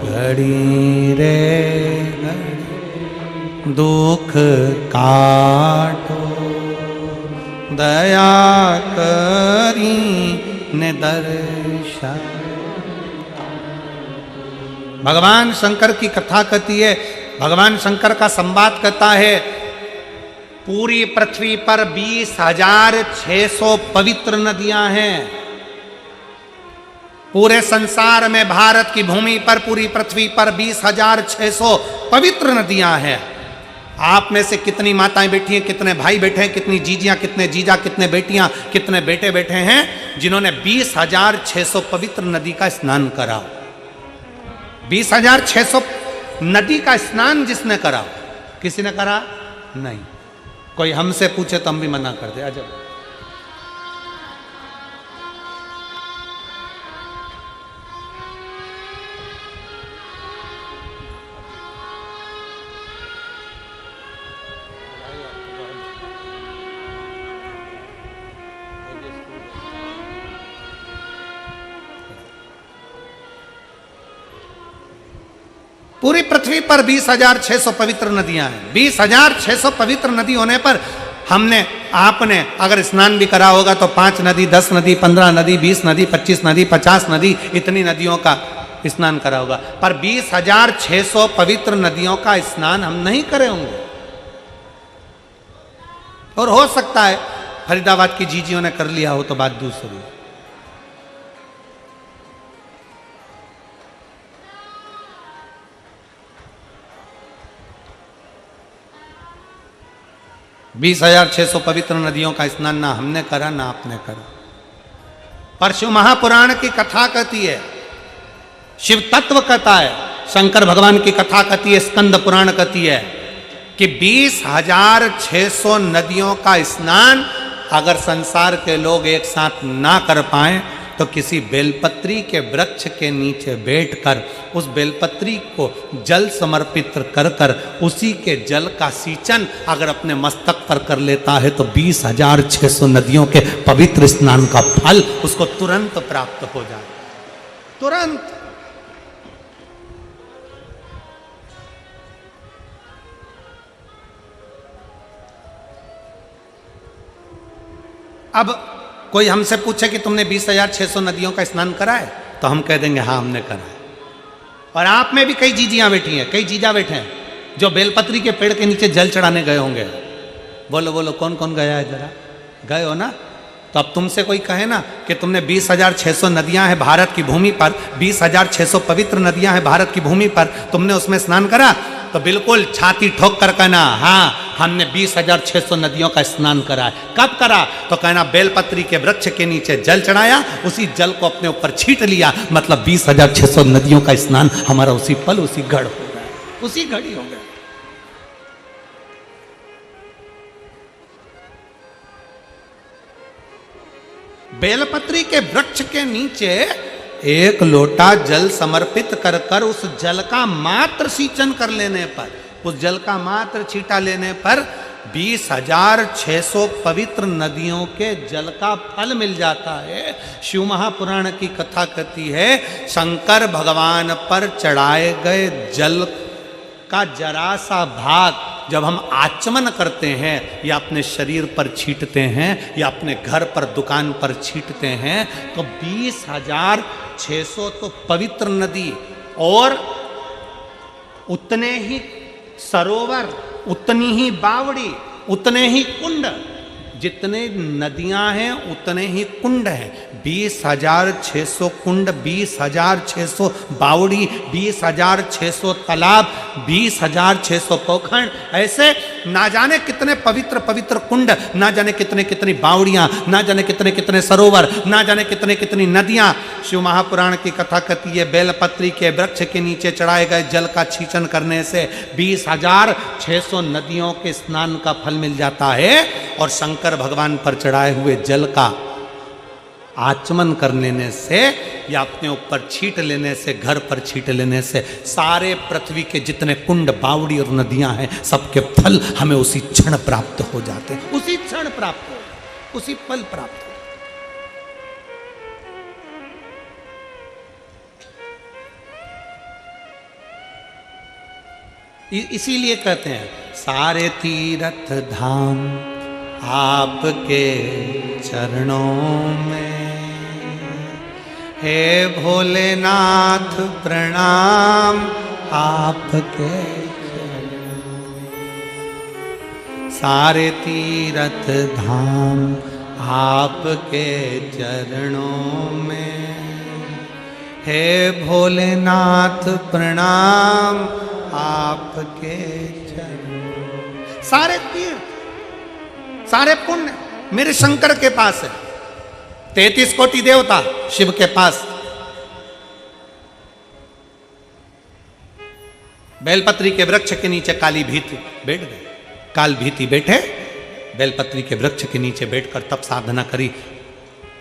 घड़ी रे घड़ी, दुख काटो दया करी ने दर्शन। भगवान शंकर की कथा कहती है, भगवान शंकर का संवाद कहता है, पूरी पृथ्वी पर 20,600 पवित्र नदियां हैं। पूरे संसार में भारत की भूमि पर, पूरी पृथ्वी पर 20,600 पवित्र नदियां हैं। आप में से कितनी माताएं बैठी हैं, कितने भाई बैठे हैं, कितनी जीजियां, कितने जीजा, कितने बेटियां, कितने बेटे बैठे हैं जिन्होंने 20,600 पवित्र नदी का स्नान करा। 20,600 नदी का स्नान जिसने करा, किसी ने करा नहीं। कोई हमसे पूछे तो हम भी मना कर दे। अजब। पूरी पृथ्वी पर 20,600 पवित्र नदियां हैं। 20,600 पवित्र नदी होने पर हमने, आपने अगर स्नान भी करा होगा तो 5 नदी, 10 नदी, 15 नदी, 20 नदी, 25 नदी, 50 नदी, इतनी नदियों का स्नान करा होगा। पर 20,600 पवित्र नदियों का स्नान हम नहीं करे होंगे। और हो सकता है फरीदाबाद की जीजियों ने कर लिया हो तो बात दूसरी। 20,600 पवित्र नदियों का स्नान ना हमने करा ना आपने करा। पर शिव महापुराण की कथा कहती है, शिव तत्व कहता है, शंकर भगवान की कथा कहती है, स्कंद पुराण कहती है कि 20,600 नदियों का स्नान अगर संसार के लोग एक साथ ना कर पाए तो किसी बेलपत्री के वृक्ष के नीचे बैठकर उस बेलपत्री को जल समर्पित कर कर उसी के जल का सींचन अगर अपने मस्तक पर कर लेता है तो 20,600 नदियों के पवित्र स्नान का फल उसको तुरंत प्राप्त हो जाए। तुरंत। अब कोई हमसे पूछे कि तुमने 20,600 नदियों का स्नान करा है तो हम कह देंगे हाँ हमने करा है। और आप में भी कई जीजियां बैठी हैं, कई जीजा बैठे हैं जो बेलपत्री के पेड़ के नीचे जल चढ़ाने गए होंगे। बोलो बोलो कौन कौन गया है, जरा गए हो ना? तो अब तुमसे कोई कहे ना कि तुमने 20,600 नदियां हैं भारत की भूमि पर, 20,600 पवित्र नदियां हैं भारत की भूमि पर, तुमने उसमें स्नान करा? तो बिल्कुल छाती ठोक कर कहना हाँ हमने 20,600 नदियों का स्नान करा है। कब करा? तो कहना बेलपत्री के वृक्ष के नीचे जल चढ़ाया, उसी जल को अपने ऊपर छींट लिया, मतलब 20,600 नदियों का स्नान हमारा उसी पल उसी घड़ हो गया, उसी घड़ी हो गया। बेलपत्री के वृक्ष के नीचे एक लोटा जल समर्पित कर कर उस जल का मात्र सींचन कर लेने पर, उस जल का मात्र छींटा लेने पर 20,600 पवित्र नदियों के जल का फल मिल जाता है। शिव महापुराण की कथा कहती है शंकर भगवान पर चढ़ाए गए जल का जरा सा भाग जब हम आचमन करते हैं या अपने शरीर पर छींटते हैं या अपने घर पर दुकान पर छींटते हैं तो 20,600 तो पवित्र नदी और उतने ही सरोवर, उतनी ही बावड़ी, उतने ही कुंड जितने नदियां हैं उतने ही कुंड हैं। 20,600 कुंड, 20,600 बावड़ी, 20,600 तालाब, 20,600 पोखर, ऐसे ना जाने कितने पवित्र पवित्र कुंड, ना जाने कितने कितनी बावड़ियां, ना जाने कितने कितने सरोवर, ना जाने कितने कितनी नदियां। शिव महापुराण की कथा कहती है बेलपत्री के वृक्ष के नीचे चढ़ाए गए जल का छींचन करने से 20,600 नदियों के स्नान का फल मिल जाता है, और शंकर भगवान पर चढ़ाए हुए जल का आचमन कर लेने से या अपने ऊपर छींट लेने से, घर पर छींट लेने से सारे पृथ्वी के जितने कुंड, बावड़ी और नदियां हैं सबके फल हमें उसी क्षण प्राप्त हो जाते हैं, उसी क्षण प्राप्त हो, उसी पल प्राप्त हो। इसीलिए कहते हैं सारे तीर्थ धाम आपके चरणों में, हे भोलेनाथ प्रणाम आपके चरणों में। सारे तीर्थ धाम आपके चरणों में, हे भोलेनाथ प्रणाम आपके चरणों। सारे तीर्थ, सारे पुण्य मेरे शंकर के पास है। 33 कोटि देवता शिव के पास। बेलपत्री के वृक्ष के नीचे काली भीति बैठ गए, काल भीति बैठे बेलपत्री के वृक्ष के नीचे बैठकर तप साधना करी।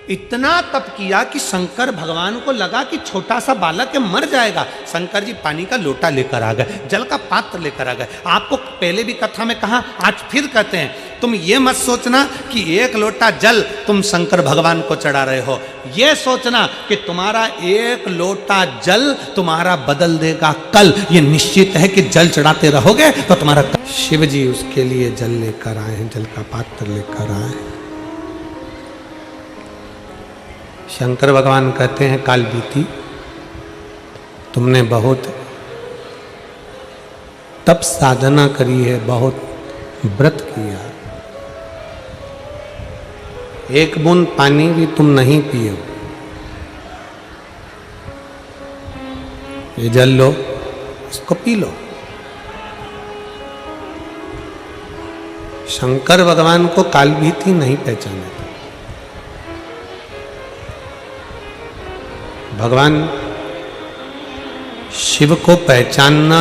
इतना तप किया कि शंकर भगवान को लगा कि छोटा सा बालक है मर जाएगा। शंकर जी पानी का लोटा लेकर आ गए, जल का पात्र लेकर आ गए। आपको पहले भी कथा में कहा, आज फिर कहते हैं, तुम ये मत सोचना कि एक लोटा जल तुम शंकर भगवान को चढ़ा रहे हो। ये सोचना कि तुम्हारा एक लोटा जल तुम्हारा बदल देगा कल। ये निश्चित है कि जल चढ़ाते रहोगे तो तुम्हारा। शिव जी उसके लिए जल लेकर आए हैं, जल का पात्र लेकर आए। शंकर भगवान कहते हैं काल बीती, तुमने बहुत तप साधना करी है, बहुत व्रत किया, एक बूंद पानी भी तुम नहीं पियो, ये जल लो, इसको पी लो। शंकर भगवान को काल भीति नहीं पहचाने। भगवान शिव को पहचानना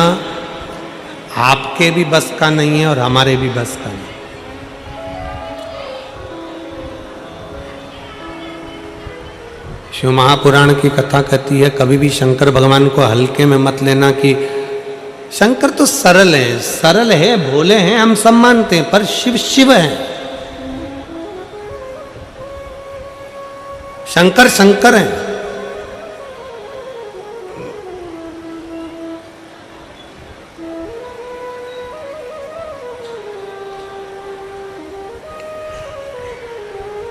आपके भी बस का नहीं है और हमारे भी बस का नहीं। शिव महापुराण की कथा कहती है कभी भी शंकर भगवान को हल्के में मत लेना कि शंकर तो सरल है, भोले हैं, हम सब मानते हैं, पर शिव शिव है। शंकर शंकर है।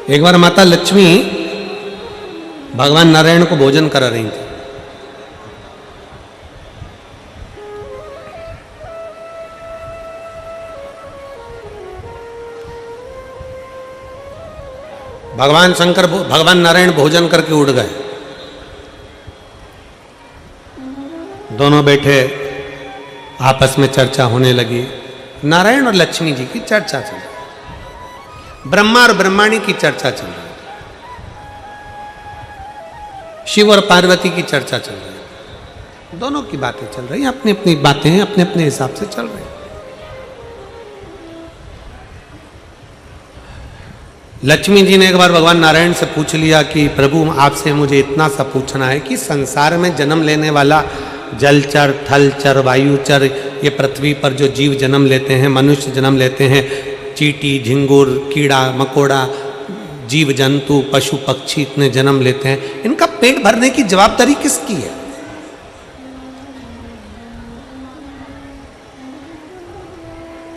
एक बार माता लक्ष्मी भगवान नारायण को भोजन करा रही थी। भगवान नारायण भोजन करके उड़ गए। दोनों बैठे आपस में चर्चा होने लगी। नारायण और लक्ष्मी जी की चर्चा चल रही, ब्रह्मा और ब्रह्माणी की चर्चा चल रही, शिव और पार्वती की चर्चा चल रही। दोनों की बातें चल रही, अपनी अपनी बातें हैं, अपने अपने हिसाब से चल रही। लक्ष्मी जी ने एक बार भगवान नारायण से पूछ लिया कि प्रभु आपसे मुझे इतना सा पूछना है कि संसार में जन्म लेने वाला जलचर, थलचर, वायुचर, ये पृथ्वी पर जो जीव जन्म लेते हैं, मनुष्य जन्म लेते हैं, चींटी, झिंगुर, कीड़ा मकोड़ा, जीव जंतु, पशु पक्षी इतने जन्म लेते हैं, इनका पेट भरने की जवाबदारी किसकी है?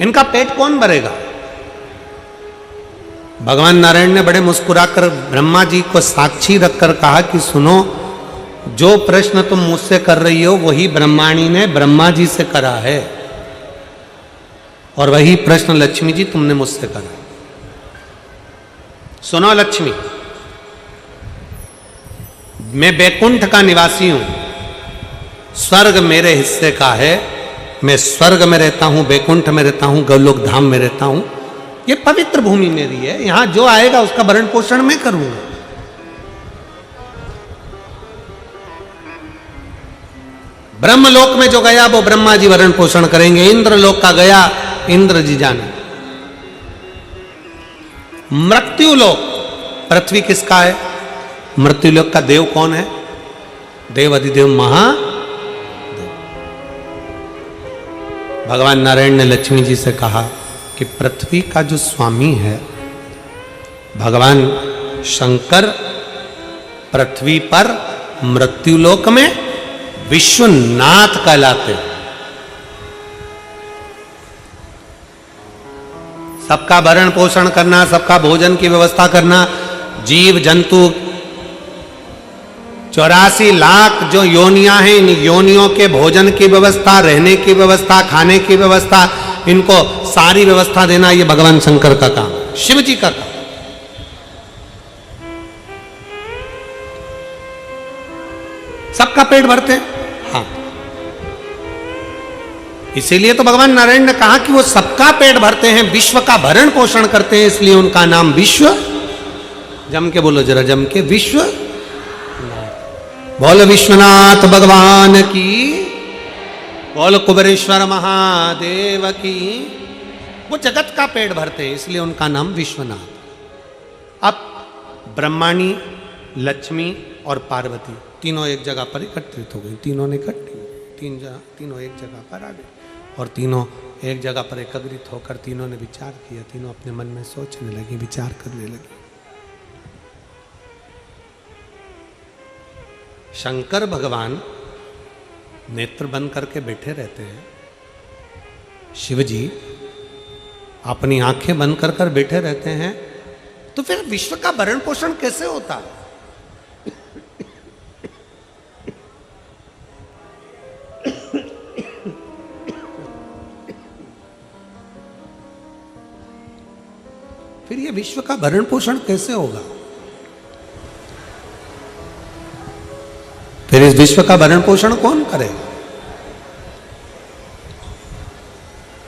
इनका पेट कौन भरेगा? भगवान नारायण ने बड़े मुस्कुराकर ब्रह्मा जी को साक्षी रखकर कहा कि सुनो, जो प्रश्न तुम मुझसे कर रही हो वही ब्रह्माणी ने ब्रह्मा जी से करा है, और वही प्रश्न लक्ष्मी जी तुमने मुझसे करा। सुनो लक्ष्मी, मैं बैकुंठ का निवासी हूं, स्वर्ग मेरे हिस्से का है, मैं स्वर्ग में रहता हूं, बैकुंठ में रहता हूं, गोलोक धाम में रहता हूं, ये पवित्र भूमि मेरी है, यहां जो आएगा उसका भरण पोषण मैं करूंगा। ब्रह्मलोक में जो गया वो ब्रह्मा जी भरण पोषण करेंगे, इंद्रलोक का गया इंद्र जी जाने। मृत्युलोक, पृथ्वी किसका है? मृत्युलोक का देव कौन है? देव अधिदेव महादेव। भगवान नारायण ने लक्ष्मी जी से कहा कि पृथ्वी का जो स्वामी है भगवान शंकर, पृथ्वी पर मृत्युलोक में विश्वनाथ कहलाते। सबका भरण पोषण करना, सबका भोजन की व्यवस्था करना, जीव जंतु 84 लाख जो योनियां हैं, इन योनियों के भोजन की व्यवस्था, रहने की व्यवस्था, खाने की व्यवस्था, इनको सारी व्यवस्था देना ये भगवान शंकर का काम, शिव जी का काम। सबका पेट भरते हैं, हाँ। इसीलिए तो भगवान नारायण ने कहा कि वो सबका पेट भरते हैं, विश्व का भरण पोषण करते हैं, इसलिए उनका नाम विश्व। जम के बोलो जरा, जम के, विश्व। बोलो विश्वनाथ भगवान की, बोलो कुबेरेश्वर महादेव की। वो जगत का पेट भरते हैं, इसलिए उनका नाम विश्वनाथ। अब ब्रह्माणी, लक्ष्मी और पार्वती तीनों एक जगह पर एकत्रित हो गई। तीनों ने तीनों एक जगह पर आ गए और तीनों एक जगह पर एकत्रित होकर तीनों ने विचार किया। तीनों अपने मन में सोचने लगी, विचार करने लगी। शंकर भगवान नेत्र बंद करके बैठे रहते हैं, शिव जी अपनी आंखें बंद कर बैठे रहते हैं, तो फिर विश्व का भरण पोषण कैसे होता? फिर ये विश्व का भरण पोषण कैसे होगा? फिर इस विश्व का भरण पोषण कौन करेगा?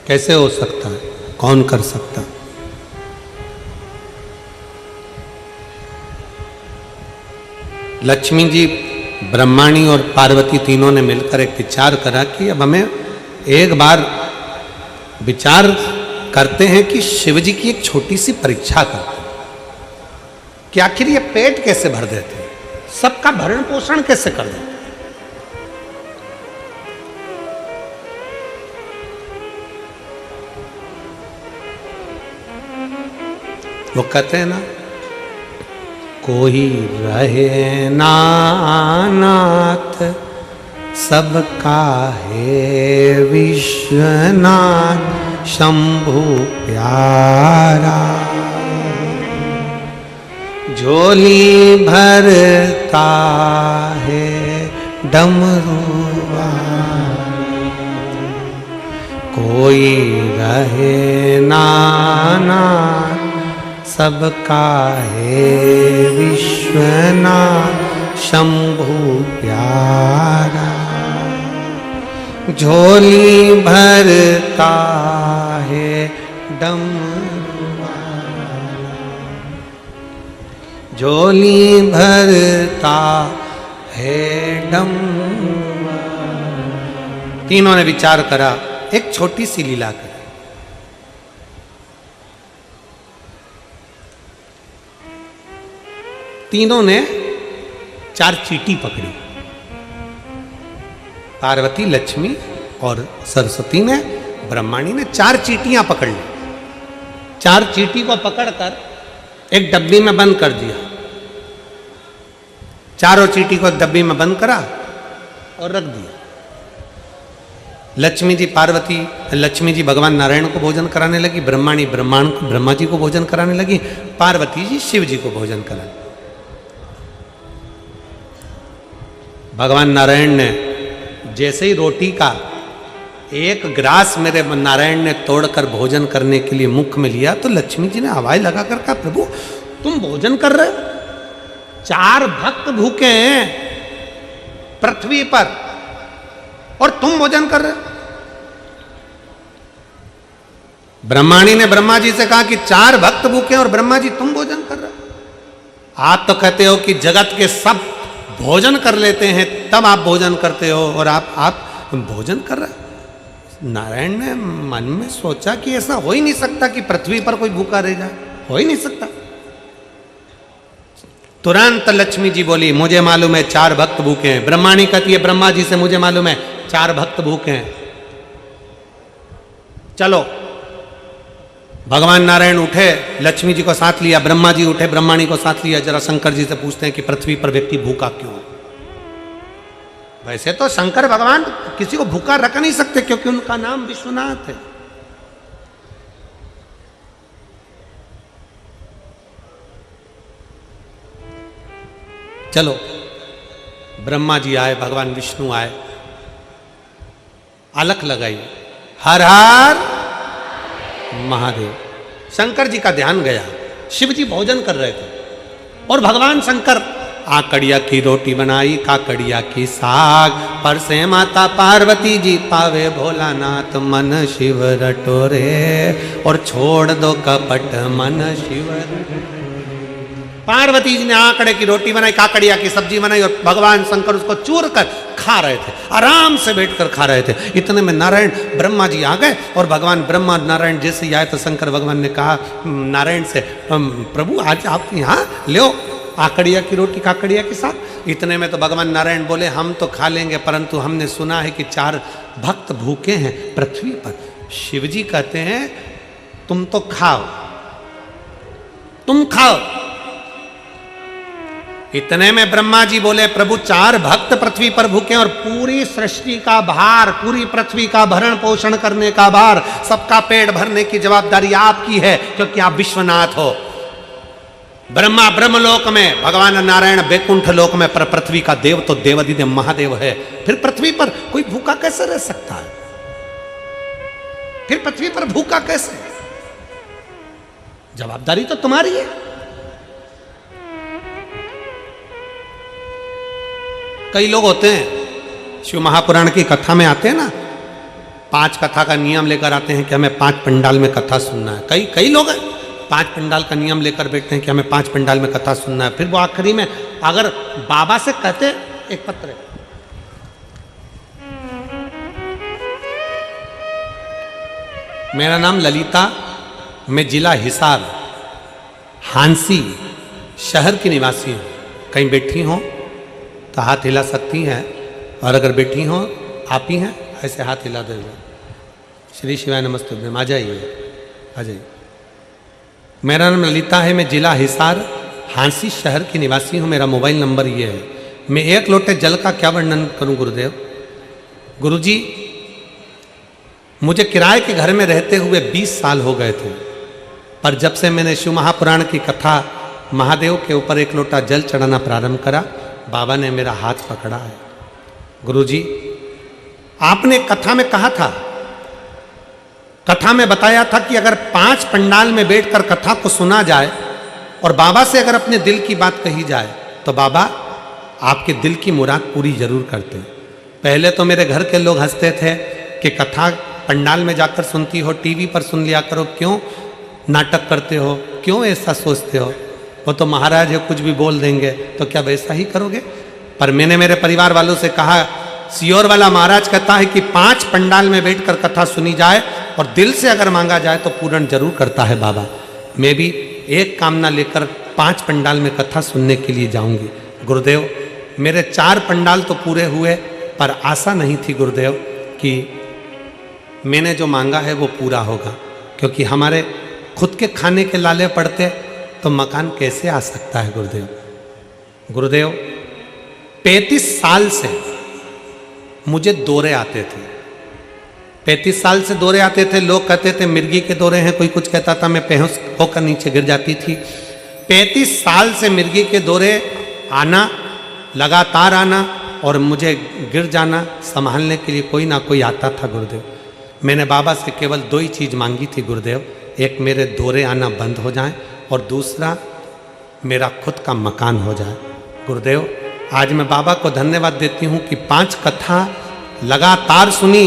कैसे हो सकता है? कौन कर सकता? लक्ष्मी जी, ब्रह्माणी और पार्वती तीनों ने मिलकर एक विचार करा कि अब हमें एक बार विचार करते हैं कि शिव जी की एक छोटी सी परीक्षा करते हैं कि आखिर ये पेट कैसे भर देते हैं, सबका भरण पोषण कैसे कर देते। वो कहते हैं ना, कोई रहे ना नाथ सबका है विश्वनाथ शंभु प्यारा, झोली भरता है डमरुआ, कोई रहे ना नाथ सबका है विश्वनाथ शंभु प्यारा, झोली भरता है डमरुआ, झोली भरता है डमरुआ। तीनों ने विचार करा, एक छोटी सी लीला करी। तीनों ने 4 चींटी पकड़ी, पार्वती, लक्ष्मी और सरस्वती ने, ब्रह्माणी ने 4 चींटियां पकड़ ली। 4 चींटी को पकड़कर एक डब्बी में बंद कर दिया। चारों चींटी को एक डब्बी में बंद करा और रख दिया। लक्ष्मी जी पार्वती, लक्ष्मी जी भगवान नारायण को भोजन कराने लगी, ब्रह्माणी ब्रह्मा जी को भोजन कराने लगी, पार्वती जी शिव जी को भोजन कराने। भगवान नारायण ने जैसे ही रोटी का एक ग्रास मेरे नारायण ने तोड़कर भोजन करने के लिए मुख में लिया, तो लक्ष्मी जी ने आवाज लगाकर कहा, प्रभु तुम भोजन कर रहे हो? 4 भक्त भूखे हैं पृथ्वी पर और तुम भोजन कर रहे हो? ब्रह्माणी ने ब्रह्मा जी से कहा कि 4 भक्त भूखे हैं और ब्रह्मा जी तुम भोजन कर रहे हो। आप तो कहते हो कि जगत के सब भोजन कर लेते हैं तब आप भोजन करते हो और आप भोजन कर रहे हो। नारायण ने मन में सोचा कि ऐसा हो ही नहीं सकता कि पृथ्वी पर कोई भूखा रह जाए, हो ही नहीं सकता। तुरंत लक्ष्मी जी बोली मुझे मालूम है 4 भक्त भूखे हैं। ब्रह्माणी कहती है ब्रह्मा जी से मुझे मालूम है 4 भक्त भूखे हैं। चलो भगवान नारायण उठे, लक्ष्मी जी को साथ लिया, ब्रह्मा जी उठे, ब्रह्माणी को साथ लिया। जरा शंकर जी से पूछते हैं कि पृथ्वी पर व्यक्ति भूखा क्यों है? वैसे तो शंकर भगवान किसी को भूखा रख नहीं सकते क्योंकि उनका नाम विश्वनाथ है। चलो ब्रह्मा जी आए, भगवान विष्णु आए, अलख लगाई, हर हर महादेव। शंकर जी का ध्यान गया, शिव जी भोजन कर रहे थे और भगवान शंकर आकड़िया की रोटी बनाई, काकड़िया की साग, पर से माता पार्वती जी पावे भोलानाथ मन शिव रटोरे, और छोड़ दो कपट मन शिव। पार्वती जी ने आकड़े की रोटी बनाई, काकड़िया की सब्जी बनाई और भगवान शंकर उसको चूर कर खा रहे थे, आराम से बैठकर खा रहे थे। इतने में नारायण ब्रह्मा जी आ गए और भगवान ब्रह्मा नारायण जैसे ही आए तो शंकर भगवान ने कहा नारायण से प्रभु आज आप यहाँ ले आकड़िया की रोटी काकड़िया के साथ। इतने में तो भगवान नारायण बोले हम तो खा लेंगे परंतु हमने सुना है कि 4 भक्त भूखे हैं पृथ्वी पर। शिव जी कहते हैं तुम तो खाओ, तुम खाओ। इतने में ब्रह्मा जी बोले प्रभु 4 भक्त पृथ्वी पर भूखे और पूरी सृष्टि का भार, पूरी पृथ्वी का भरण पोषण करने का भार, सबका पेट भरने की जवाबदारी आपकी है क्योंकि आप विश्वनाथ हो। ब्रह्मा ब्रह्मलोक में, भगवान नारायण बैकुंठ लोक में, पर पृथ्वी का देव तो देवाधिदेव महादेव है। फिर पृथ्वी पर कोई भूखा कैसे रह सकता है? फिर पृथ्वी पर भूखा कैसे? जवाबदारी तो तुम्हारी है। कई लोग होते हैं शिव महापुराण की कथा में आते हैं ना, 5 कथा का नियम लेकर आते हैं कि हमें 5 पंडाल में कथा सुनना है। कई लोग हैं 5 पंडाल का नियम लेकर बैठते हैं कि हमें 5 पंडाल में कथा सुनना है। फिर वो आखिरी में अगर बाबा से कहते एक पत्र, मेरा नाम ललिता, मैं जिला हिसार हांसी शहर की निवासी हूं, कहीं बैठी हो तो हाथ हिला सकती हैं और अगर बैठी हो आप ही हैं ऐसे हाथ हिला देंगे। श्री शिवाय नमस्ते, आ जाइए आ जाइए। मेरा नाम ललिता है, मैं जिला हिसार हांसी शहर की निवासी हूँ। मेरा मोबाइल नंबर ये है। मैं 1 लोटे जल का क्या वर्णन करूँ गुरुदेव? गुरुजी मुझे किराए के घर में रहते हुए 20 साल हो गए थे, पर जब से मैंने शिव महापुराण की कथा महादेव के ऊपर 1 लोटा जल चढ़ाना प्रारंभ करा, बाबा ने मेरा हाथ पकड़ा है। गुरुजी आपने कथा में कहा था, कथा में बताया था कि अगर 5 पंडाल में बैठकर कथा को सुना जाए और बाबा से अगर अपने दिल की बात कही जाए तो बाबा आपके दिल की मुराद पूरी जरूर करते। पहले तो मेरे घर के लोग हंसते थे कि कथा पंडाल में जाकर सुनती हो, टीवी पर सुन लिया करो, क्यों नाटक करते हो, क्यों ऐसा सोचते हो, वो तो महाराज है कुछ भी बोल देंगे, तो क्या वैसा ही करोगे? पर मैंने मेरे परिवार वालों से कहा सियोर वाला महाराज कहता है कि 5 पंडाल में बैठकर कथा सुनी जाए और दिल से अगर मांगा जाए तो पूर्ण जरूर करता है बाबा। मैं भी एक कामना लेकर 5 पंडाल में कथा सुनने के लिए जाऊंगी। गुरुदेव मेरे 4 पंडाल तो पूरे हुए, पर आशा नहीं थी गुरुदेव कि मैंने जो मांगा है वो पूरा होगा, क्योंकि हमारे खुद के खाने के लाले पड़ते तो मकान कैसे आ सकता है गुरुदेव। गुरुदेव 35 साल से मुझे दौरे आते थे, 35 साल से दौरे आते थे। लोग कहते थे मिर्गी के दौरे हैं, कोई कुछ कहता था, मैं बेहोश होकर नीचे गिर जाती थी। 35 साल से मिर्गी के दौरे आना, लगातार आना और मुझे गिर जाना, संभालने के लिए कोई ना कोई आता था गुरुदेव। मैंने बाबा से केवल 2 ही चीज़ मांगी थी गुरुदेव, एक मेरे दौरे आना बंद हो जाए और दूसरा मेरा खुद का मकान हो जाए। गुरुदेव, आज मैं बाबा को धन्यवाद देती हूँ कि 5 कथा लगातार सुनी,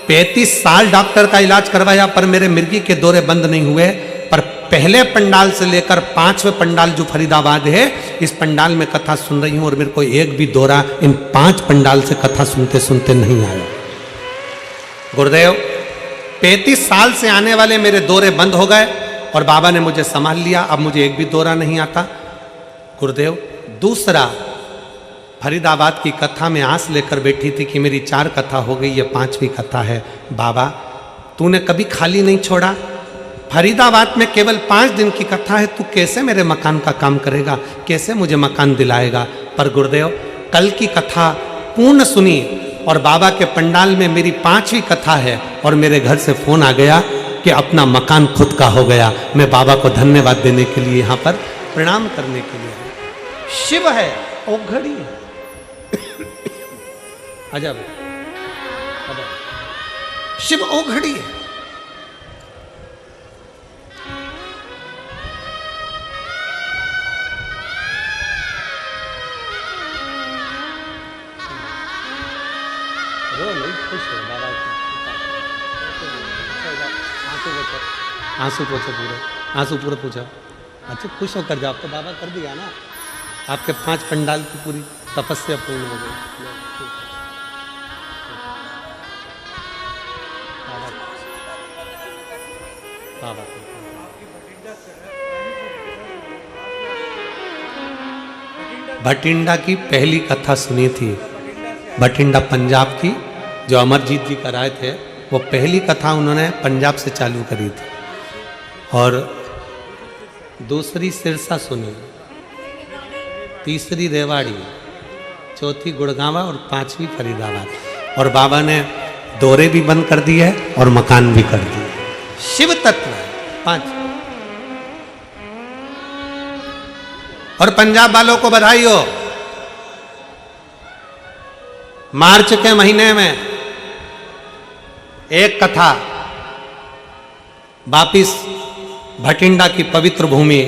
35 साल डॉक्टर का इलाज करवाया पर मेरे मिर्गी के दौरे बंद नहीं हुए। पर पहले पंडाल से लेकर 5वें पंडाल जो फरीदाबाद है, इस पंडाल में कथा सुन रही हूँ और मेरे को एक भी दौरा इन 5 पंडाल से कथा सुनते सुनते नहीं आया। गुरुदेव, 35 साल से आने वाले मेरे दौरे बंद हो गए और बाबा ने मुझे संभाल लिया, अब मुझे एक भी दौरा नहीं आता। गुरुदेव, दूसरा, फरीदाबाद की कथा में आस लेकर बैठी थी कि मेरी 4 कथा हो गई, ये 5वीं कथा है। बाबा, तूने कभी खाली नहीं छोड़ा, फरीदाबाद में केवल 5 दिन की कथा है, तू कैसे मेरे मकान का काम करेगा, कैसे मुझे मकान दिलाएगा। पर गुरुदेव, कल की कथा पूर्ण सुनी और बाबा के पंडाल में मेरी 5वीं कथा है और मेरे घर से फोन आ गया कि अपना मकान खुद का हो गया। मैं बाबा को धन्यवाद देने के लिए यहाँ पर प्रणाम करने के लिए हूँ। शिव है, ओघड़ी है। अजब, शिव ओघड़ी है। खुश है बाबा, आंसू पोछो पूरे, आंसू पूरे पूछो। अच्छा, खुश होकर जाओ, तो बाबा कर दिया ना, आपके 5 पंडाल की पूरी तपस्या पूर्ण हो गई। बाबा भटिंडा की पहली कथा सुनी थी, भटिंडा पंजाब की, जो अमरजीत जी कराए थे, वो पहली कथा उन्होंने पंजाब से चालू करी थी। और दूसरी सिरसा सुनी, तीसरी रेवाड़ी, चौथी गुड़गांवा और 5वीं फरीदाबाद। और बाबा ने दौरे भी बंद कर दिए और मकान भी कर दिए। शिव तत्व 5। और पंजाब वालों को बधाई हो, मार्च के महीने में एक कथा वापिस भटिंडा की पवित्र भूमि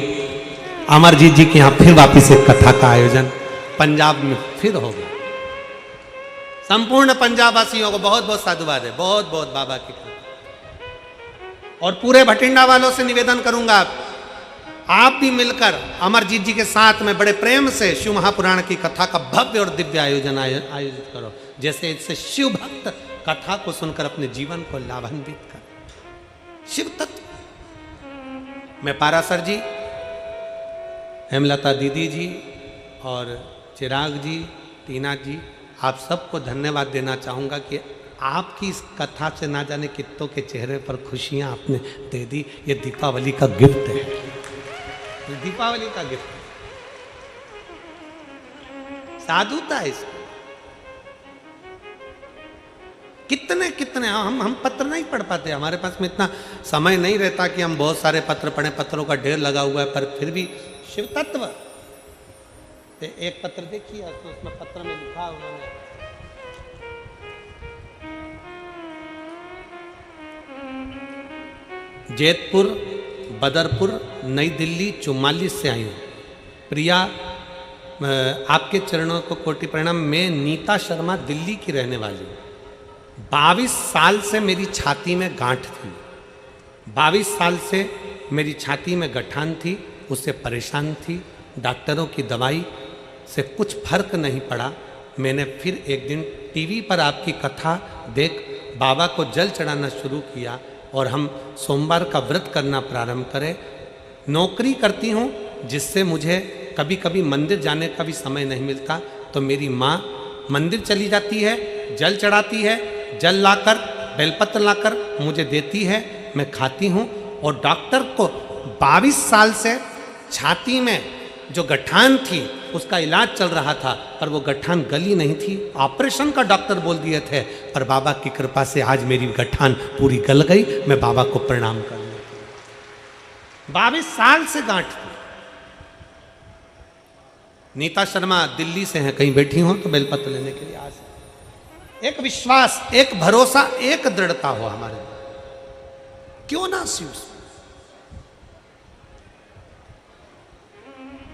अमरजीत जी के यहाँ फिर वापिस एक कथा का आयोजन पंजाब में फिर हो गया। संपूर्ण पंजाब वासियों को बहुत बहुत साधुवाद है, बहुत बहुत बाबा की कृपा। और पूरे भटिंडा वालों से निवेदन करूंगा, आप भी मिलकर अमरजीत जी के साथ में बड़े प्रेम से शिव महापुराण की कथा का भव्य और दिव्य आयोजन आयोजित करो, जैसे इससे शिव भक्त कथा को सुनकर अपने जीवन को लाभान्वित कर। शिव तत्व मैं पारासर जी, हेमलता दीदी जी और चिराग जी, टीना जी, आप सबको धन्यवाद देना चाहूँगा कि आपकी इस कथा से ना जाने कितनों के चेहरे पर खुशियाँ आपने दे दी। ये दीपावली का गिफ्ट है, दीपावली का गिफ्ट, साधुता है इसमें। कितने कितने हम पत्र नहीं पढ़ पाते, हमारे पास में इतना समय नहीं रहता कि हम बहुत सारे पत्र पढ़ें, पत्रों का ढेर लगा हुआ है। पर फिर भी शिव तत्व, एक पत्र देखिए, उसमें पत्र में लिखा उन्होंने, जैतपुर, बदरपुर, नई दिल्ली 44 से आई हूँ। प्रिया, आपके चरणों को कोटि प्रणाम। मैं नीता शर्मा दिल्ली की रहने वाली हूँ। 22 साल से मेरी छाती में गांठ थी, 22 साल से मेरी छाती में गठान थी, उससे परेशान थी। डॉक्टरों की दवाई से कुछ फर्क नहीं पड़ा। मैंने फिर एक दिन टीवी पर आपकी कथा देख बाबा को जल चढ़ाना शुरू किया और हम सोमवार का व्रत करना प्रारंभ करें। नौकरी करती हूँ जिससे मुझे कभी कभी मंदिर जाने का भी समय नहीं मिलता, तो मेरी माँ मंदिर चली जाती है, जल चढ़ाती है, जल लाकर बेलपत्र लाकर मुझे देती है, मैं खाती हूँ। और डॉक्टर को 22 साल से छाती में जो गठान थी उसका इलाज चल रहा था, पर वो गठान गली नहीं थी। ऑपरेशन का डॉक्टर बोल दिए थे, पर बाबा की कृपा से आज मेरी गठान पूरी गल गई। मैं बाबा को प्रणाम करने, 22 साल से गांठ थी। नीता शर्मा दिल्ली से हैं, कहीं बैठी हो तो बेलपत्र लेने के लिए आज एक विश्वास, एक भरोसा, एक दृढ़ता हो हमारे में, क्यों ना शिव।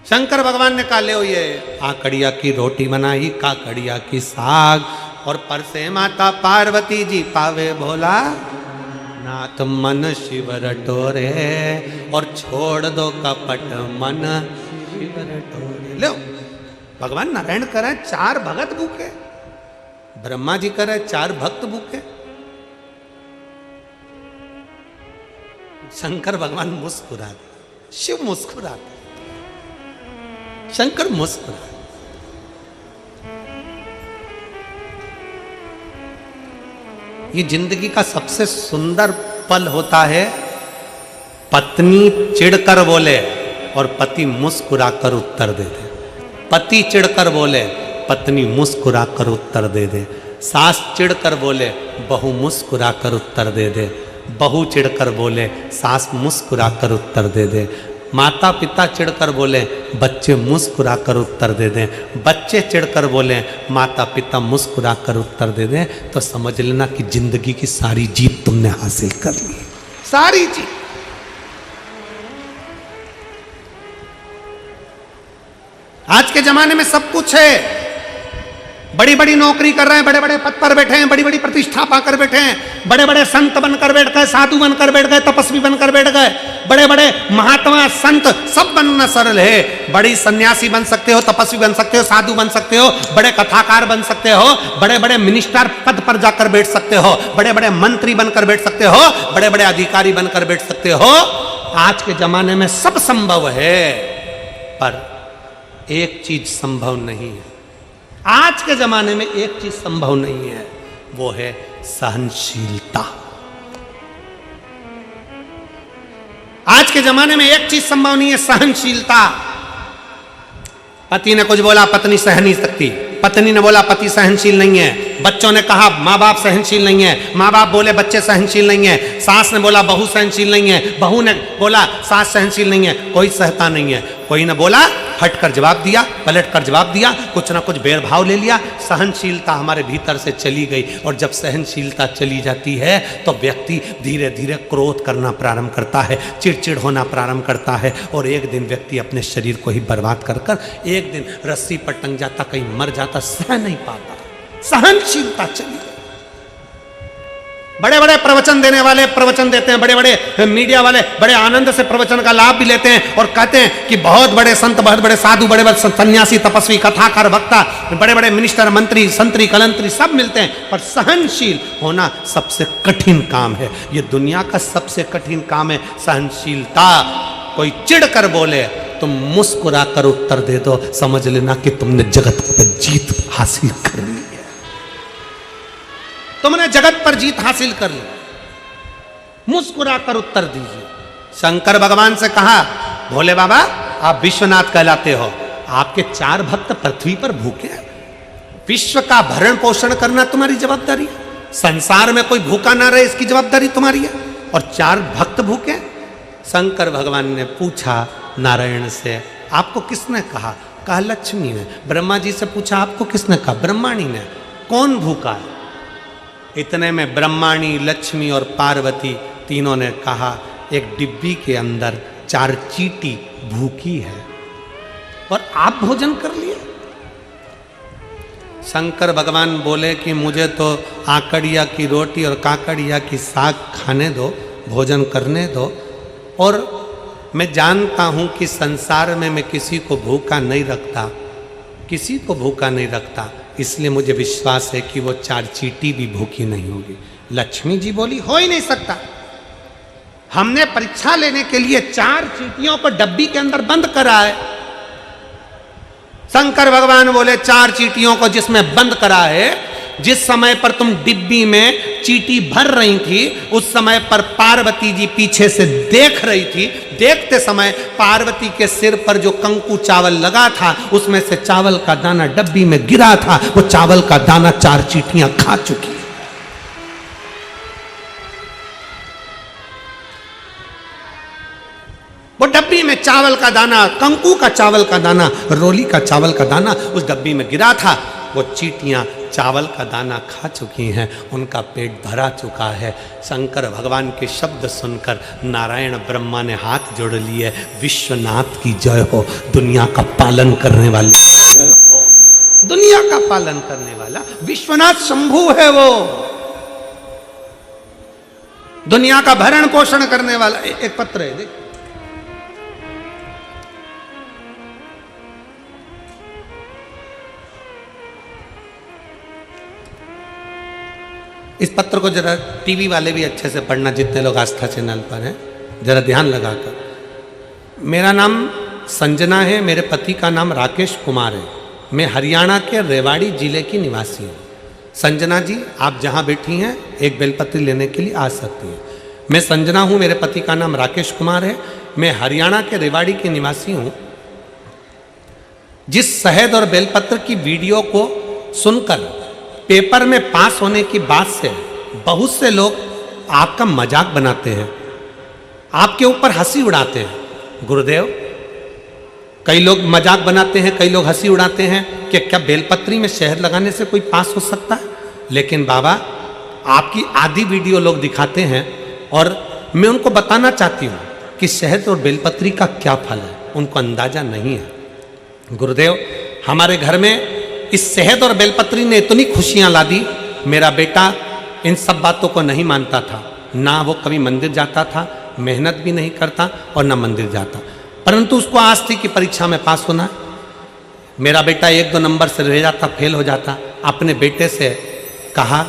शंकर भगवान ने कहा ले ये आकड़िया की रोटी बनाई, काकड़िया की साग, और परसे माता पार्वती जी पावे भोला नाथ मन शिव रटोरे, और छोड़ दो कपट मन शिव रटोरे। लो भगवान नारायण करे 4 भगत भूखे, ब्रह्मा जी करे 4 भक्त भूखे। शंकर भगवान मुस्कुराते, शिव मुस्कुराते, शंकर मुस्कुराते। ये जिंदगी का सबसे सुंदर पल होता है, पत्नी चिढ़कर बोले और पति मुस्कुराकर उत्तर दे दे। पति चिढ़कर बोले, पत्नी मुस्कुराकर उत्तर दे दे। सास चिढ़कर बोले, बहू मुस्कुराकर उत्तर दे दे। बहू चिढ़कर बोले, सास मुस्कुराकर उत्तर दे दे। माता पिता चिढ़कर बोले, बच्चे मुस्कुराकर उत्तर दे दें। बच्चे चिढ़कर बोले, माता पिता मुस्कुराकर उत्तर दे दें। तो समझ लेना कि जिंदगी की सारी जीत तुमने हासिल कर ली, सारी जीत। आज के जमाने में सब कुछ है, बड़ी बड़ी नौकरी कर रहे हैं, बड़े बड़े पद पर बैठे हैं, बड़ी बड़ी प्रतिष्ठा पाकर बैठे हैं, बड़े बड़े संत बनकर बैठ गए, साधु बनकर बैठ गए, तपस्वी बनकर बैठ गए, बड़े बड़े महात्मा संत सब बनना सरल है। बड़ी सन्यासी बन सकते हो, तपस्वी बन सकते हो, साधु बन सकते हो, बड़े कथाकार बन सकते हो, बड़े बड़े मिनिस्टर पद पर जाकर बैठ सकते हो, बड़े बड़े मंत्री बनकर बैठ सकते हो, बड़े बड़े अधिकारी बनकर बैठ सकते हो। आज के जमाने में सब संभव है, पर एक चीज संभव नहीं है। आज के जमाने में एक चीज संभव नहीं है, वो है सहनशीलता। आज के जमाने में एक चीज संभव नहीं है, सहनशीलता। पति ने कुछ बोला, पत्नी सह नहीं सकती। पत्नी ने बोला, पति सहनशील नहीं है। बच्चों ने कहा, माँ बाप सहनशील नहीं है। माँ बाप बोले, बच्चे सहनशील नहीं है। सास ने बोला, बहू सहनशील नहीं है। बहू ने बोला, सास सहनशील नहीं है। कोई सहता नहीं है। कोई ने बोला, हटकर जवाब दिया, पलटकर जवाब दिया, कुछ ना कुछ भेदभाव ले लिया। सहनशीलता हमारे भीतर से चली गई, और जब सहनशीलता चली जाती है तो व्यक्ति धीरे धीरे क्रोध करना प्रारंभ करता है, चिड़चिड़ होना प्रारंभ करता है, और एक दिन व्यक्ति अपने शरीर को ही बर्बाद कर कर एक दिन रस्सी पर टंग जाता, कहीं मर जाता, सह नहीं पाता। सहनशीलता चली गई। बड़े बड़े प्रवचन देने वाले प्रवचन देते हैं, बड़े बड़े मीडिया वाले बड़े आनंद से प्रवचन का लाभ भी लेते हैं, और कहते हैं कि बहुत बड़े संत, बहुत बड़े साधु, बड़े बड़े सन्यासी, तपस्वी, कथाकार, वक्ता, बड़े बड़े मिनिस्टर, मंत्री, संतरी, कलंतरी सब मिलते हैं, पर सहनशील होना सबसे कठिन काम है। ये दुनिया का सबसे कठिन काम है, सहनशीलता। कोई चिढ़ कर बोले, तुम मुस्कुरा कर उत्तर दे दो, समझ लेना कि तुमने जगत पर जीत हासिल कर ली है। तुमने जगत पर जीत हासिल कर ली। मुस्कुरा कर उत्तर दीजिए। शंकर भगवान से कहा, भोले बाबा आप विश्वनाथ कहलाते हो, आपके 4 भक्त पृथ्वी पर भूखे हैं। विश्व का भरण पोषण करना तुम्हारी जवाबदारी है। संसार में कोई भूखा ना रहे, इसकी जवाबदारी तुम्हारी है, और 4 भक्त भूखे। शंकर भगवान ने पूछा नारायण से, आपको किसने कहा? कहा लक्ष्मी ने। ब्रह्मा जी से पूछा, आपको किसने कहा? ब्रह्माणी ने। कौन भूखा है? इतने में ब्रह्माणी, लक्ष्मी और पार्वती तीनों ने कहा, एक डिब्बी के अंदर 4 चींटी भूखी है, और आप भोजन कर लिए। शंकर भगवान बोले कि मुझे तो आकड़िया की रोटी और काकड़िया की साग खाने दो, भोजन करने दो, और मैं जानता हूँ कि संसार में मैं किसी को भूखा नहीं रखता, किसी को भूखा नहीं रखता, इसलिए मुझे विश्वास है कि वो 4 चींटी भी भूखी नहीं होगी। लक्ष्मी जी बोली, हो ही नहीं सकता, हमने परीक्षा लेने के लिए 4 चींटियों को डब्बी के अंदर बंद करा है। शंकर भगवान बोले, 4 चींटियों को जिसमें बंद करा है, जिस समय पर तुम डिब्बी में चींटी भर रही थी, उस समय पर पार्वती जी पीछे से देख रही थी। देखते समय पार्वती के सिर पर जो कंकु चावल लगा था, उसमें से चावल का दाना डब्बी में गिरा था। वो चावल का दाना 4 चींटियां खा चुकी। वो डब्बी में चावल का दाना, कंकु का चावल का दाना, रोली का चावल का दाना उस डब्बी में गिरा था। वो चींटियां चावल का दाना खा चुकी हैं, उनका पेट भरा चुका है। शंकर भगवान के शब्द सुनकर नारायण ब्रह्मा ने हाथ जोड़ लिए, विश्वनाथ की जय हो, दुनिया का पालन करने वाले, दुनिया का पालन करने वाला विश्वनाथ शंभु है वो, दुनिया का भरण पोषण करने वाला। एक पत्र है देख, इस पत्र को जरा टीवी वाले भी अच्छे से पढ़ना, जितने लोग आस्था चैनल पर हैं, जरा ध्यान लगाकर। मेरा नाम संजना है, मेरे पति का नाम राकेश कुमार है, मैं हरियाणा के रेवाड़ी जिले की निवासी हूँ। संजना जी, आप जहाँ बैठी हैं एक बेलपत्री लेने के लिए आ सकती हैं। मैं संजना हूँ, मेरे पति का नाम राकेश कुमार है, मैं हरियाणा के रेवाड़ी के निवासी हूँ। जिस शहद और बेलपत्र की वीडियो को सुनकर पेपर में पास होने की बात से बहुत से लोग आपका मजाक बनाते हैं, आपके ऊपर हंसी उड़ाते हैं। गुरुदेव, कई लोग मजाक बनाते हैं, कई लोग हंसी उड़ाते हैं कि क्या बेलपत्री में शहद लगाने से कोई पास हो सकता है। लेकिन बाबा, आपकी आधी वीडियो लोग दिखाते हैं और मैं उनको बताना चाहती हूँ कि शहद और बेलपत्री का क्या फल है, उनको अंदाजा नहीं है। गुरुदेव, हमारे घर में इस शहद और बेलपत्री ने इतनी खुशियां ला दी। मेरा बेटा इन सब बातों को नहीं मानता था, ना वो कभी मंदिर जाता था, मेहनत भी नहीं करता और ना मंदिर जाता, परंतु उसको आज थी कि परीक्षा में पास होना है। मेरा बेटा 1-2 नंबर से रह जाता, फेल हो जाता। अपने बेटे से कहा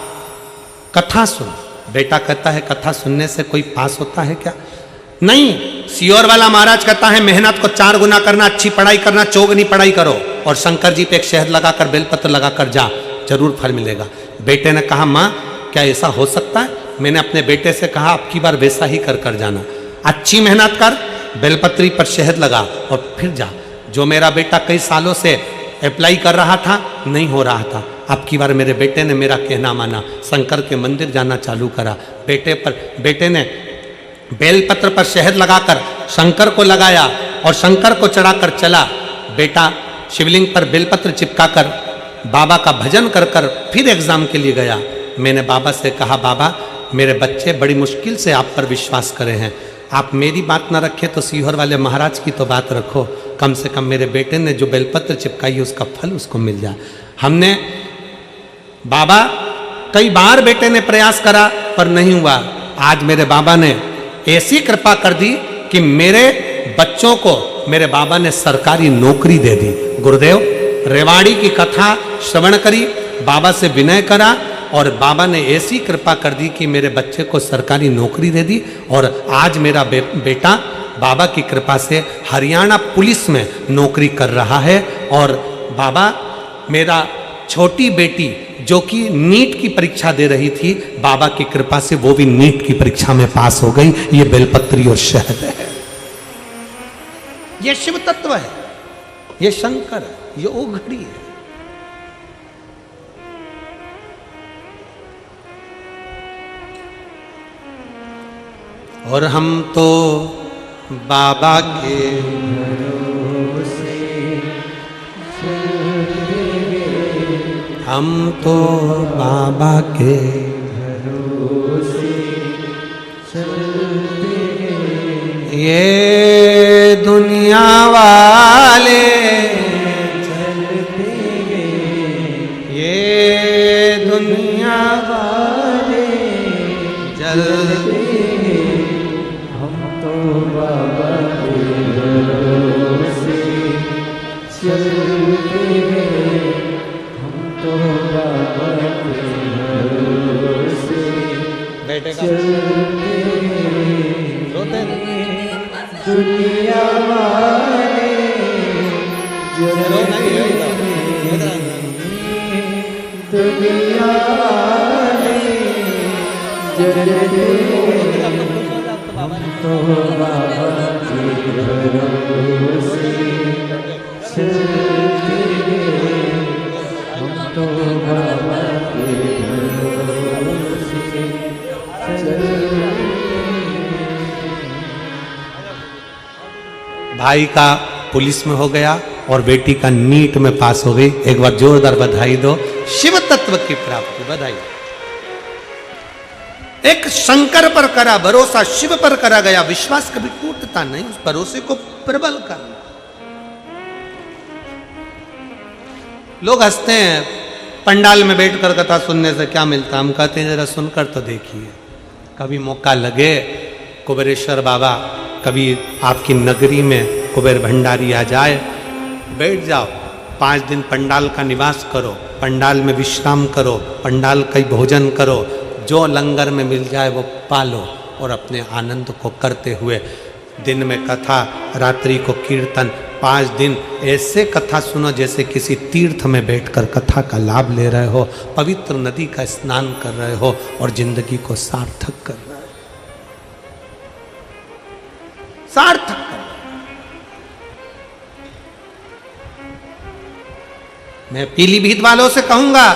कथा सुन। बेटा कहता है कथा सुनने से कोई पास होता है क्या? नहीं, सियोर वाला महाराज कहता है मेहनत को 4 गुना करना, अच्छी पढ़ाई करना, चौगुनी पढ़ाई करो और शंकर जी पे एक शहद लगाकर बेलपत्र लगाकर जा, जरूर फल मिलेगा। बेटे ने कहा माँ, क्या ऐसा हो सकता है? मैंने अपने बेटे से कहा अब की बार वैसा ही कर जाना, अच्छी मेहनत कर, बेलपत्री पर शहद लगा और फिर जा। जो मेरा बेटा कई सालों से अप्लाई कर रहा था, नहीं हो रहा था, अब की बार मेरे बेटे ने मेरा कहना माना, शंकर के मंदिर जाना चालू करा। बेटे ने बेलपत्र पर शहद लगाकर शंकर को लगाया और शंकर को चढ़ाकर चला। बेटा शिवलिंग पर बेलपत्र चिपकाकर बाबा का भजन कर फिर एग्जाम के लिए गया। मैंने बाबा से कहा बाबा, मेरे बच्चे बड़ी मुश्किल से आप पर विश्वास करे हैं, आप मेरी बात ना रखें तो सीहोर वाले महाराज की तो बात रखो, कम से कम मेरे बेटे ने जो बेलपत्र चिपकाई उसका फल उसको मिल जाए। हमने बाबा कई बार बेटे ने प्रयास करा पर नहीं हुआ। आज मेरे बाबा ने ऐसी कृपा कर दी कि मेरे बच्चों को मेरे बाबा ने सरकारी नौकरी दे दी। गुरुदेव, रेवाड़ी की कथा श्रवण करी, बाबा से विनय करा और बाबा ने ऐसी कृपा कर दी कि मेरे बच्चे को सरकारी नौकरी दे दी और आज मेरा बेटा बाबा की कृपा से हरियाणा पुलिस में नौकरी कर रहा है। और बाबा, मेरा छोटी बेटी जो कि नीट की परीक्षा दे रही थी, बाबा की कृपा से वो भी नीट की परीक्षा में पास हो गई। ये बेलपत्री और शहद है, ये शिव तत्व है, ये शंकर है, ये ओघड़ी है। और हम तो बाबा के भरोसे, हम तो बाबा के भरोसे ये दुनिया वाले चलते गए, ये दुनिया वाले चलते गए, हम तो बाबा के भरोसे चलते गए, हम तो बाबा के भरोसे बेटे का रोते दुनिया वाले रो नहीं दुनिया वाले हम तो बाबा के भरोसे चलते गए, हम तो बाबा के भरोसे चलते। भाई का पुलिस में हो गया और बेटी का नीट में पास हो गई। एक बार जोरदार बधाई दो शिव तत्व की प्राप्ति। बधाई। एक शंकर पर करा भरोसा, शिव पर करा गया विश्वास, कभी टूटता नहीं। उस भरोसे को प्रबल करना। लोग हंसते हैं पंडाल में बैठकर कथा सुनने से क्या मिलता। हम कहते हैं जरा सुनकर तो देखिए। कभी मौका लगे कुबेरेश्वर बाबा, कभी आपकी नगरी में कुबेर भंडारी आ जाए, बैठ जाओ, 5 दिन पंडाल का निवास करो, पंडाल में विश्राम करो, पंडाल का भोजन करो, जो लंगर में मिल जाए वो पालो और अपने आनंद को करते हुए दिन में कथा, रात्रि को कीर्तन, 5 दिन ऐसे कथा सुनो जैसे किसी तीर्थ में बैठकर कथा का लाभ ले रहे हो, पवित्र नदी का स्नान कर रहे हो और जिंदगी को सार्थक कर रहे हो। सार्थक कर। मैं पीलीभीत वालों से कहूंगा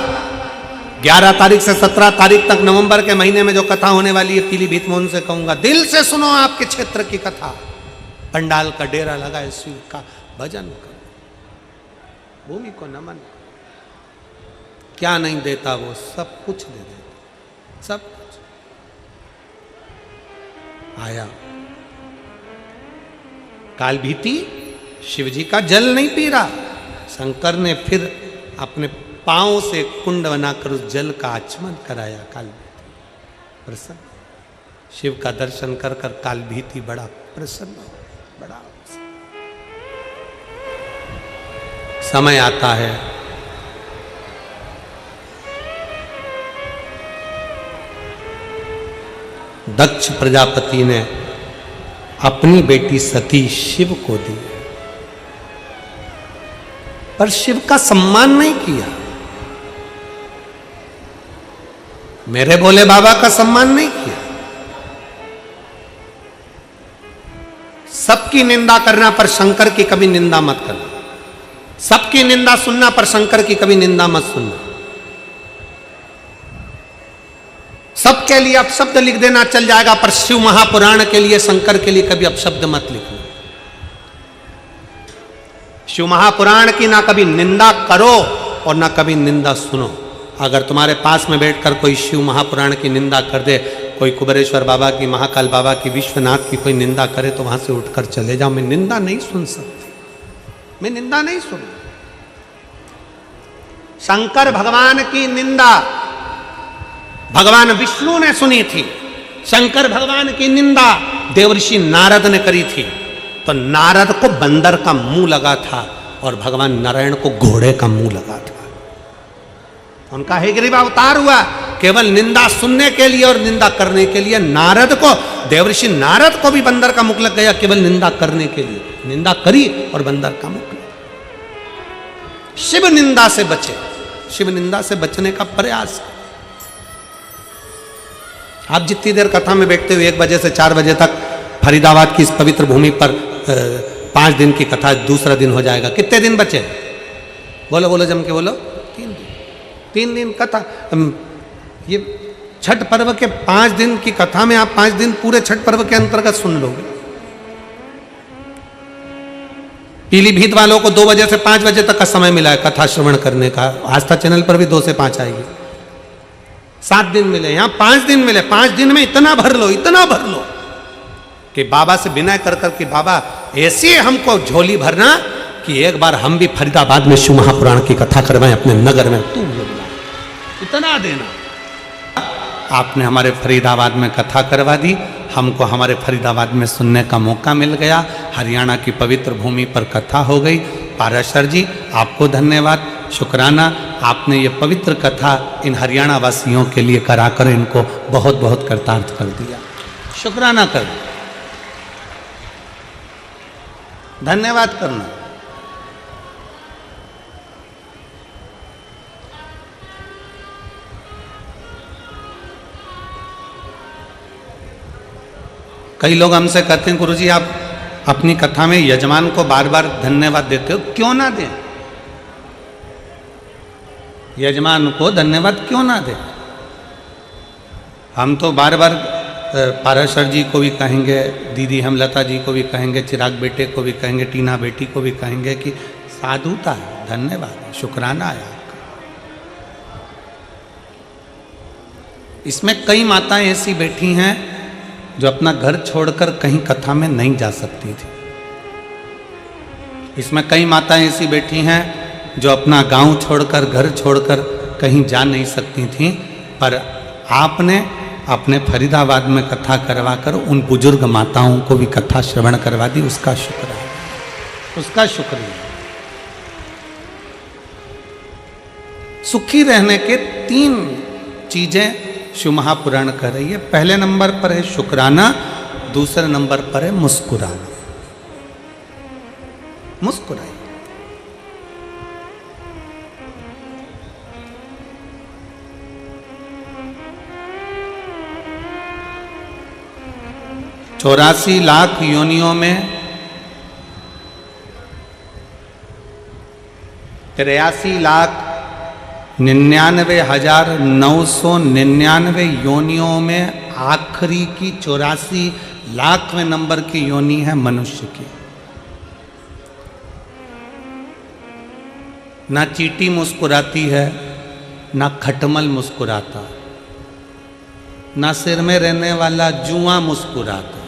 11 तारीख से 17 तारीख तक नवंबर के महीने में जो कथा होने वाली है पीलीभीत में, उनसे कहूंगा दिल से सुनो आपके क्षेत्र की कथा। पंडाल का डेरा लगाए, शिव का भजन करो, भूमि को नमन। क्या नहीं देता वो, सब कुछ दे देता, सब कुछ। आया कालभीति, शिव जी का जल नहीं पी रहा, शंकर ने फिर अपने पांव से कुंड बनाकर उस जल का आचमन कराया। कालभीति प्रसन्न, शिव का दर्शन कर कर कालभीति बड़ा प्रसन्न, बड़ा समय आता है दक्ष प्रजापति ने अपनी बेटी सती शिव को दी, पर शिव का सम्मान नहीं किया। मेरे भोले बाबा का सम्मान नहीं किया। सबकी निंदा करना पर शंकर की कभी निंदा मत करना। सबकी निंदा सुनना पर शंकर की कभी निंदा मत सुनना। सबके लिए अपशब्द लिख देना चल जाएगा, पर शिव महापुराण के लिए, शंकर के लिए कभी अपशब्द मत लिखना। शिव महापुराण की ना कभी निंदा करो और ना कभी निंदा सुनो। अगर तुम्हारे पास में बैठकर कोई शिव महापुराण की निंदा कर दे, कोई कुबेरेश्वर बाबा की, महाकाल बाबा की, विश्वनाथ की कोई निंदा करे तो वहां से उठकर चले जाओ। मैं निंदा नहीं सुन सकती, मैं निंदा नहीं सुन। शंकर भगवान की निंदा भगवान विष्णु ने सुनी थी। शंकर भगवान की निंदा देवर्षि नारद ने करी थी। तो नारद को बंदर का मुंह लगा था और भगवान नारायण को घोड़े का मुंह लगा था। उनका हेग्रीव अवतार हुआ केवल निंदा सुनने के लिए और निंदा करने के लिए। नारद को, देवर्षि नारद को भी बंदर का मुख लग गया केवल निंदा करने के लिए। निंदा करी और बंदर का मुख लगा। शिव निंदा से बचे, शिव निंदा से बचने का प्रयास। आप जितनी देर कथा में बैठते हुए 1 बजे से 4 बजे तक फरीदाबाद की इस पवित्र भूमि पर 5 दिन की कथा दूसरा दिन हो जाएगा। कितने दिन बचे? बोलो बोलो, जम के बोलो। 3 दिन। 3 दिन कथा। ये छठ पर्व के 5 दिन की कथा में आप 5 दिन पूरे छठ पर्व के अंतर्गत सुन लोगे। पीलीभीत वालों को 2 बजे से 5 बजे तक का समय मिला है कथा श्रवण करने का। आस्था चैनल पर भी 2 से 5 आएगी। 7 दिन मिले, यहां 5 दिन मिले। 5 दिन में इतना भर लो, इतना भर लो कि बाबा से विनय कर कर कि बाबा ऐसी हमको झोली भरना कि एक बार हम भी फरीदाबाद में शिव महापुराण की कथा करवाएं अपने नगर में। तू इतना देना। आपने हमारे फरीदाबाद में कथा करवा दी, हमको हमारे फरीदाबाद में सुनने का मौका मिल गया। हरियाणा की पवित्र भूमि पर कथा हो गई। पाराशर जी आपको धन्यवाद, शुक्राना। आपने ये पवित्र कथा इन हरियाणा वासियों के लिए कराकर इनको बहुत बहुत कृतार्थ कर दिया। शुक्राना कर, धन्यवाद करना। कई लोग हमसे कहते हैं गुरुजी आप अपनी कथा में यजमान को बार बार धन्यवाद देते हो, क्यों ना दें? यजमान को धन्यवाद क्यों ना दें? हम तो बार बार पाराशर जी को भी कहेंगे, दीदी हेमलता जी को भी कहेंगे, चिराग बेटे को भी कहेंगे, टीना बेटी को भी कहेंगे कि साधुता है, धन्यवाद है, शुक्राना है आपका। इसमें कई माताएं ऐसी बैठी हैं जो अपना घर छोड़कर कहीं कथा में नहीं जा सकती थी। इसमें कई माताएं ऐसी बैठी हैं जो अपना गांव छोड़कर, घर छोड़कर कहीं जा नहीं सकती थीं, पर आपने अपने फरीदाबाद में कथा करवा कर उन बुजुर्ग माताओं को भी कथा श्रवण करवा दी। उसका शुक्र है, उसका शुक्रिया। सुखी रहने के 3 चीजें शिव महापुराण कह रही है। पहले नंबर पर है शुक्राना, दूसरे नंबर पर है मुस्कुराना। मुस्कुराइए। चौरासी लाख योनियों में 83,99,999 योनियों में आखिरी की 84 लाखवें नंबर की योनि है मनुष्य की। ना चींटी मुस्कुराती है, ना खटमल मुस्कुराता, ना सिर में रहने वाला जुआ मुस्कुराता।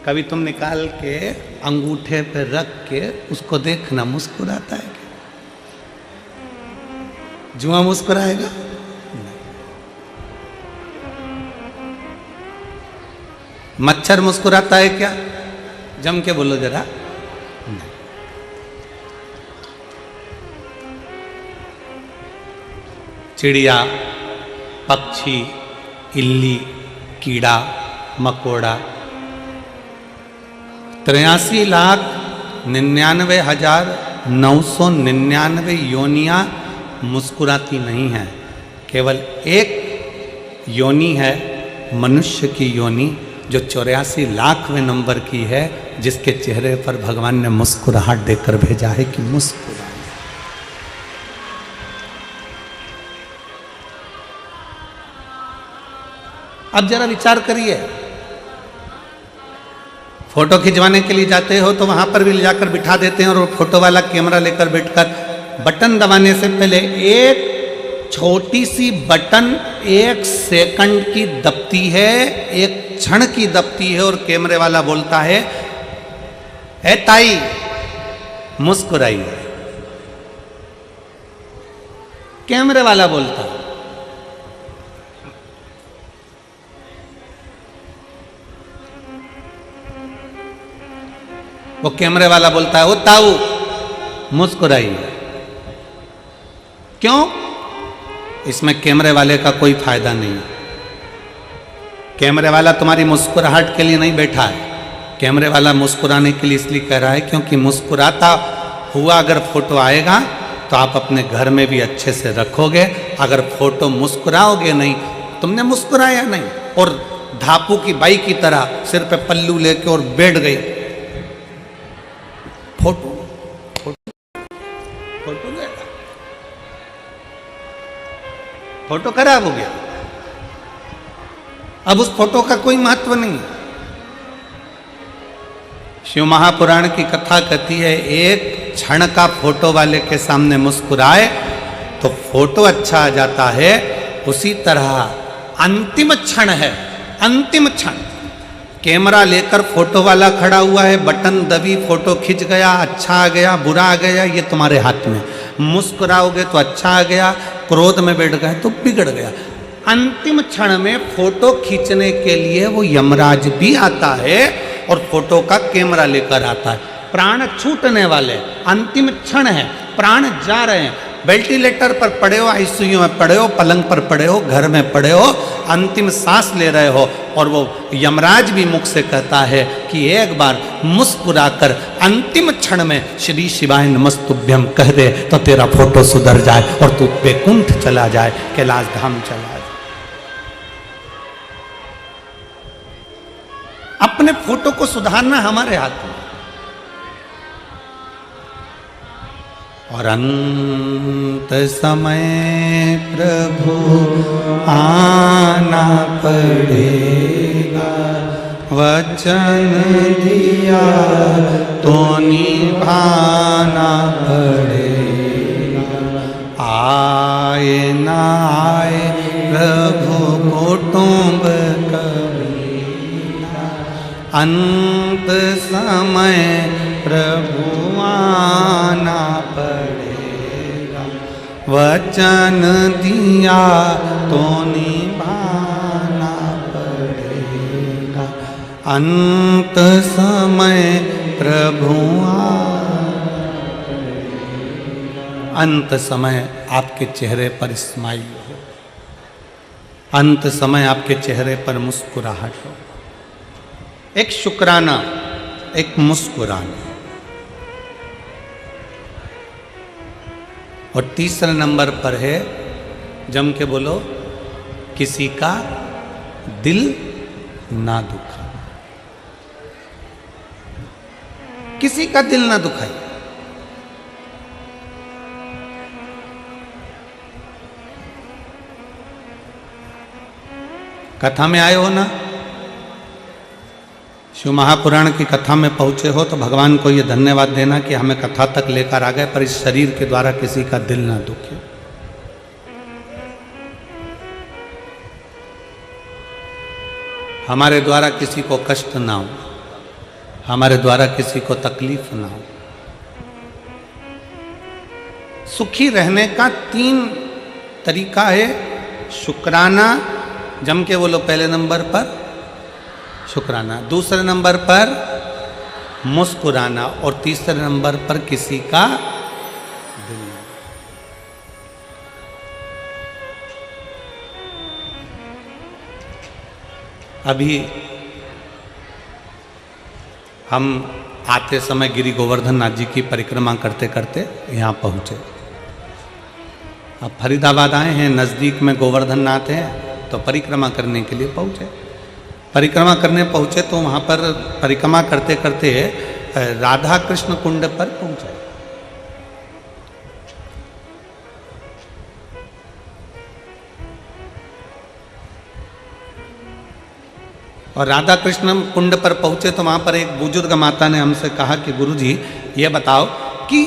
कभी तुम निकाल के अंगूठे पे रख के उसको देखना, मुस्कुराता है क्या? जुआ मुस्कुराएगा? मच्छर मुस्कुराता है क्या? जम के बोलो जरा। नहीं। चिड़िया, पक्षी, इल्ली, कीड़ा, मकोड़ा 83,99,999 योनियां मुस्कुराती नहीं है। केवल एक योनि है मनुष्य की योनि, जो 84 लाखवें नंबर की है, जिसके चेहरे पर भगवान ने मुस्कुराहट देकर भेजा है कि मुस्कुरा। अब जरा विचार करिए, फोटो खिंचवाने के लिए जाते हो तो वहां पर भी ले जाकर बिठा देते हैं और वो फोटो वाला कैमरा लेकर बैठकर बटन दबाने से पहले एक छोटी सी बटन 1 सेकंड की दबती है, 1 क्षण की दबती है, और कैमरे वाला बोलता है, ए ताई मुस्कुराइए। कैमरे वाला बोलता है। वो कैमरे वाला बोलता है, ओ ताऊ मुस्कुराइए। क्यों? इसमें कैमरे वाले का कोई फायदा नहीं है। कैमरे वाला तुम्हारी मुस्कुराहट के लिए नहीं बैठा है। कैमरे वाला मुस्कुराने के लिए इसलिए कह रहा है क्योंकि मुस्कुराता हुआ अगर फोटो आएगा तो आप अपने घर में भी अच्छे से रखोगे। अगर फोटो मुस्कुराओगे नहीं, तुमने मुस्कुराया नहीं और धापू की बाई की तरह सिर पे पल्लू लेके और बैठ गई, फोटो फोटो फोटो गया, फोटो खराब हो गया। अब उस फोटो का कोई महत्व नहीं है। शिव महापुराण की कथा कहती है, एक क्षण का फोटो वाले के सामने मुस्कुराए तो फोटो अच्छा आ जाता है। उसी तरह अंतिम क्षण है, अंतिम क्षण। कैमरा लेकर फोटो वाला खड़ा हुआ है, बटन दबी, फोटो खिंच गया, अच्छा आ गया, बुरा आ गया, ये तुम्हारे हाथ में। मुस्कुराओगे तो अच्छा आ गया, क्रोध में बैठ गए तो बिगड़ गया। अंतिम क्षण में फोटो खींचने के लिए वो यमराज भी आता है और फोटो का कैमरा लेकर आता है। प्राण छूटने वाले, अंतिम क्षण है, प्राण जा रहे हैं। वेंटिलेटर पर पड़े हो, आईसीयू में पड़े हो, पलंग पर पड़े हो, घर में पड़े हो, अंतिम सांस ले रहे हो, और वो यमराज भी मुख से कहता है कि एक बार मुस्कुराकर अंतिम क्षण में श्री शिवाय नमस्तुभ्यम कह दे तो तेरा फोटो सुधर जाए और तू वैकुंठ चला जाए, कैलाश धाम चला जाए। अपने फोटो को सुधारना हमारे हाथ में। और अंत समय प्रभु आना पड़ेगा, वचन दिया तो निभाना पड़ेगा। आए ना आए कुटुंब कबीरा, अंत समय प्रभु आना पड़ेगा, वचन दिया तो निभाना पड़ेगा, अंत समय प्रभु अंत समय आपके चेहरे पर स्माइल हो, अंत समय आपके चेहरे पर मुस्कुराहट हो, एक शुक्राना, एक मुस्कुराना। और तीसरे नंबर पर है, जम के बोलो, किसी का दिल ना दुखा, किसी का दिल ना दुखाई। कथा में आए हो ना, शिव महापुराण की कथा में पहुंचे हो तो भगवान को ये धन्यवाद देना कि हमें कथा तक लेकर आ गए, पर इस शरीर के द्वारा किसी का दिल ना दुखे। हमारे द्वारा किसी को कष्ट ना हो, हमारे द्वारा किसी को तकलीफ ना हो। सुखी रहने का 3 तरीका है, शुक्राना, जम के बोलो पहले नंबर पर शुक्राना, दूसरे नंबर पर मुस्कुराना, और तीसरे नंबर पर किसी का दिल। अभी हम आते समय गिरि गोवर्धन नाथ जी की परिक्रमा करते करते यहाँ पहुँचे। अब फरीदाबाद आए हैं, नज़दीक में गोवर्धन नाथ है, तो परिक्रमा करने के लिए पहुँचे। परिक्रमा करने पहुँचे तो वहाँ पर परिक्रमा करते करते राधा कृष्ण कुंड पर पहुँचे। और राधा कृष्ण कुंड पर पहुँचे तो वहाँ पर एक बुजुर्ग माता ने हमसे कहा कि गुरुजी ये बताओ कि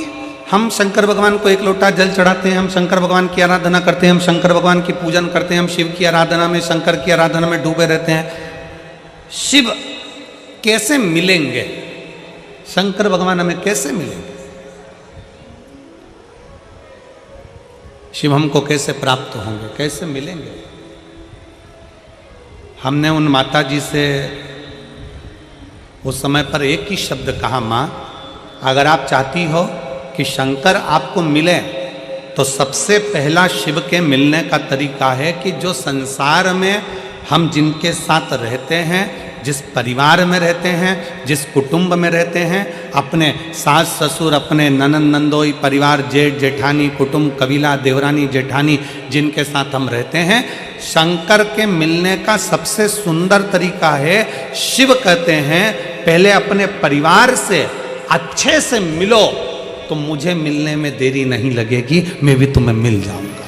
हम शंकर भगवान को 1 लोटा जल चढ़ाते हैं, हम शंकर भगवान की आराधना करते हैं, हम शंकर भगवान की पूजन करते हैं, हम शिव की आराधना में, शंकर की आराधना में डूबे रहते हैं, शिव कैसे मिलेंगे, शंकर भगवान हमें कैसे मिलेंगे, शिव हमको कैसे प्राप्त होंगे, कैसे मिलेंगे। हमने उन माता जी से उस समय पर एक ही शब्द कहा, माँ अगर आप चाहती हो कि शंकर आपको मिले तो सबसे पहला शिव के मिलने का तरीका है कि जो संसार में हम जिनके साथ रहते हैं, जिस परिवार में रहते हैं, जिस कुटुंब में रहते हैं, अपने सास ससुर, अपने ननंद नंदोई, परिवार, जेठ जेठानी, कुटुंब, कबीला, देवरानी जेठानी, जिनके साथ हम रहते हैं, शंकर के मिलने का सबसे सुंदर तरीका है, शिव कहते हैं पहले अपने परिवार से अच्छे से मिलो तो मुझे मिलने में देरी नहीं लगेगी, मैं भी तुम्हें मिल जाऊंगा,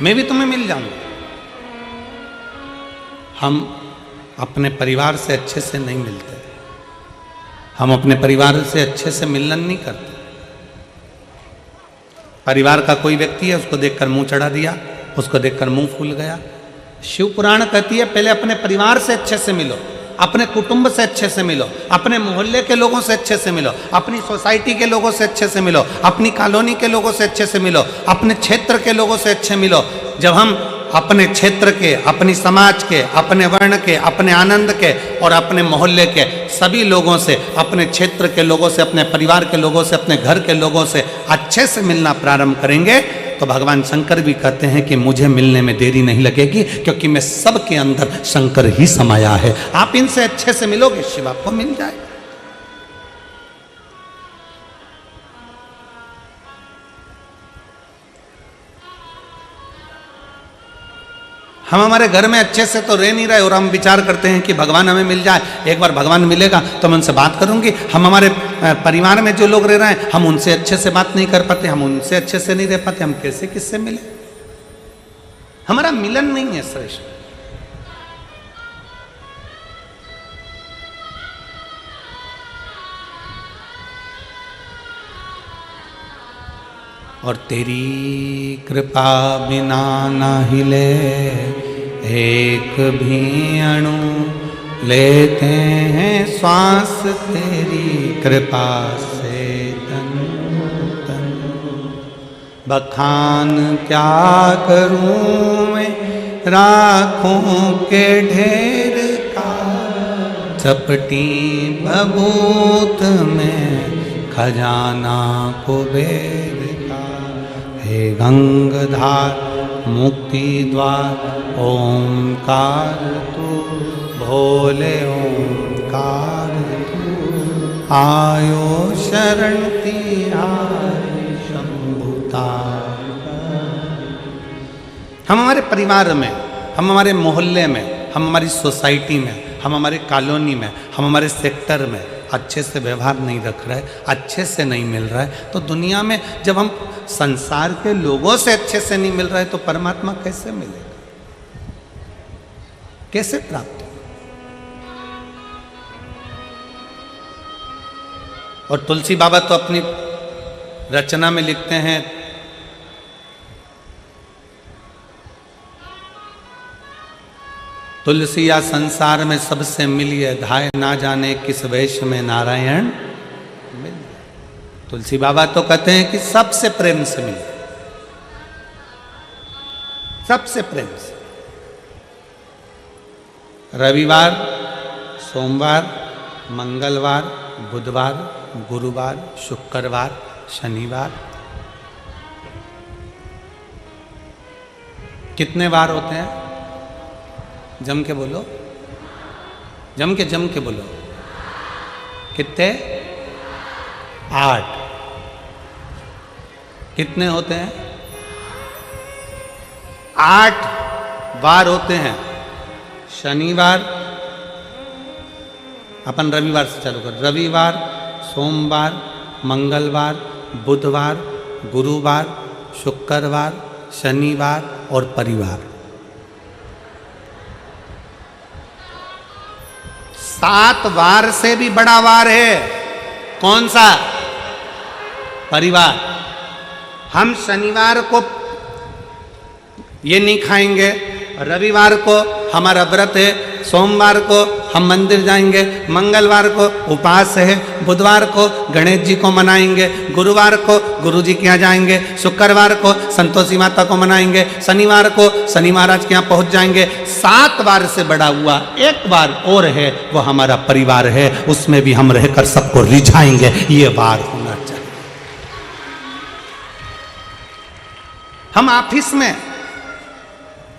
मैं भी तुम्हें मिल जाऊंगा। हम अपने परिवार से अच्छे से नहीं मिलते, हम अपने परिवार से अच्छे से मिलन नहीं करते। परिवार का कोई व्यक्ति है, उसको देखकर मुंह चढ़ा दिया, उसको देखकर मुंह फूल गया। शिव पुराण कहती है पहले अपने परिवार से अच्छे से मिलो, अपने कुटुंब से अच्छे से मिलो, अपने मोहल्ले के लोगों से अच्छे से मिलो, अपनी सोसाइटी के लोगों से अच्छे से मिलो, अपनी कॉलोनी के लोगों से अच्छे से मिलो, अपने क्षेत्र के लोगों से अच्छे मिलो। जब हम अपने क्षेत्र के, अपनी समाज के, अपने वर्ण के, अपने आनंद के और अपने मोहल्ले के सभी लोगों से, अपने क्षेत्र के लोगों से, अपने परिवार के लोगों से, अपने घर के लोगों से अच्छे से मिलना प्रारंभ करेंगे तो भगवान शंकर भी कहते हैं कि मुझे मिलने में देरी नहीं लगेगी, क्योंकि मैं सबके अंदर शंकर ही समाया है। आप इनसे अच्छे से मिलोगे, शिव आपको मिल जाएगा। हम हमारे घर में अच्छे से तो रह नहीं रहे और हम विचार करते हैं कि भगवान हमें मिल जाए, एक बार भगवान मिलेगा तो मैं उनसे बात करूंगी। हम हमारे परिवार में जो लोग रह रहे हैं, हम उनसे अच्छे से बात नहीं कर पाते, हम उनसे अच्छे से नहीं रह पाते, हम कैसे किससे मिले? हमारा मिलन नहीं है श्रेष्ठ। और तेरी कृपा बिना न हिले एक भी अणु, लेते हैं श्वास तेरी कृपा से तन तन। बखान क्या करूं मैं राखों के ढेर का, चपटी बबूत में खजाना कुबेर का। हे गंगधार मुक्ति द्वार ओंकार तू, भोले ओंकार तू। आयो शरण तिहारी शंभुता। हम हमारे परिवार में, हम हमारे मोहल्ले में, हम हमारी सोसाइटी में, हम हमारे कॉलोनी में, हम हमारे सेक्टर में अच्छे से व्यवहार नहीं रख रहे, अच्छे से नहीं मिल रहा है, तो दुनिया में जब हम संसार के लोगों से अच्छे से नहीं मिल रहा है तो परमात्मा कैसे मिलेगा, कैसे प्राप्त होगा? और तुलसी बाबा तो अपनी रचना में लिखते हैं, तुलसिया संसार में सबसे मिलिए, धाय ना जाने किस वेश में नारायण मिल। तुलसी बाबा तो कहते हैं कि सबसे प्रेम से मिलिए, सबसे प्रेम से। रविवार, सोमवार, मंगलवार, बुधवार, गुरुवार, शुक्रवार, शनिवार, कितने बार होते हैं? जम के बोलो, जम के बोलो। कितने? 8। कितने होते हैं? 8 बार होते हैं। शनिवार, अपन रविवार से चालू कर, रविवार, सोमवार, मंगलवार, बुधवार, गुरुवार, शुक्रवार, शनिवार और परिवार। 7 वार से भी बड़ा वार है। कौन सा? परिवार। हम शनिवार को ये नहीं खाएंगे, रविवार को हमारा व्रत है, सोमवार को हम मंदिर जाएंगे, मंगलवार को उपास है, बुधवार को गणेश जी को मनाएंगे, गुरुवार को गुरु जी के यहाँ जाएंगे, शुक्रवार को संतोषी माता को मनाएंगे, शनिवार को शनि महाराज के यहाँ पहुँच जाएंगे। 7 बार से बड़ा हुआ एक बार और है, वो हमारा परिवार है, उसमें भी हम रहकर सबको रिझाएंगे, ये बार होना चाहिए। हम ऑफिस में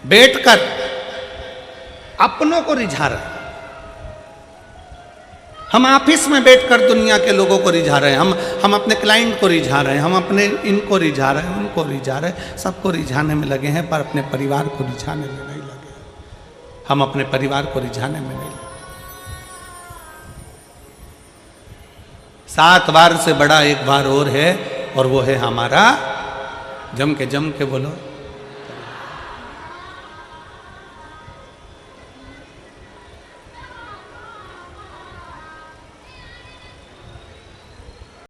बैठकर अपनों को रिझा रहे हैं, हम ऑफिस में बैठकर दुनिया के लोगों को रिझा रहे हैं, हम अपने क्लाइंट को रिझा रहे हैं, हम अपने इनको रिझा रहे हैं, उनको रिझा रहे हैं, सबको रिझाने में लगे हैं, पर अपने परिवार को रिझाने में नहीं लगे। हम अपने परिवार को रिझाने में नहीं लगे। 7 बार से बड़ा एक बार और है, और वो है हमारा, जम के बोलो,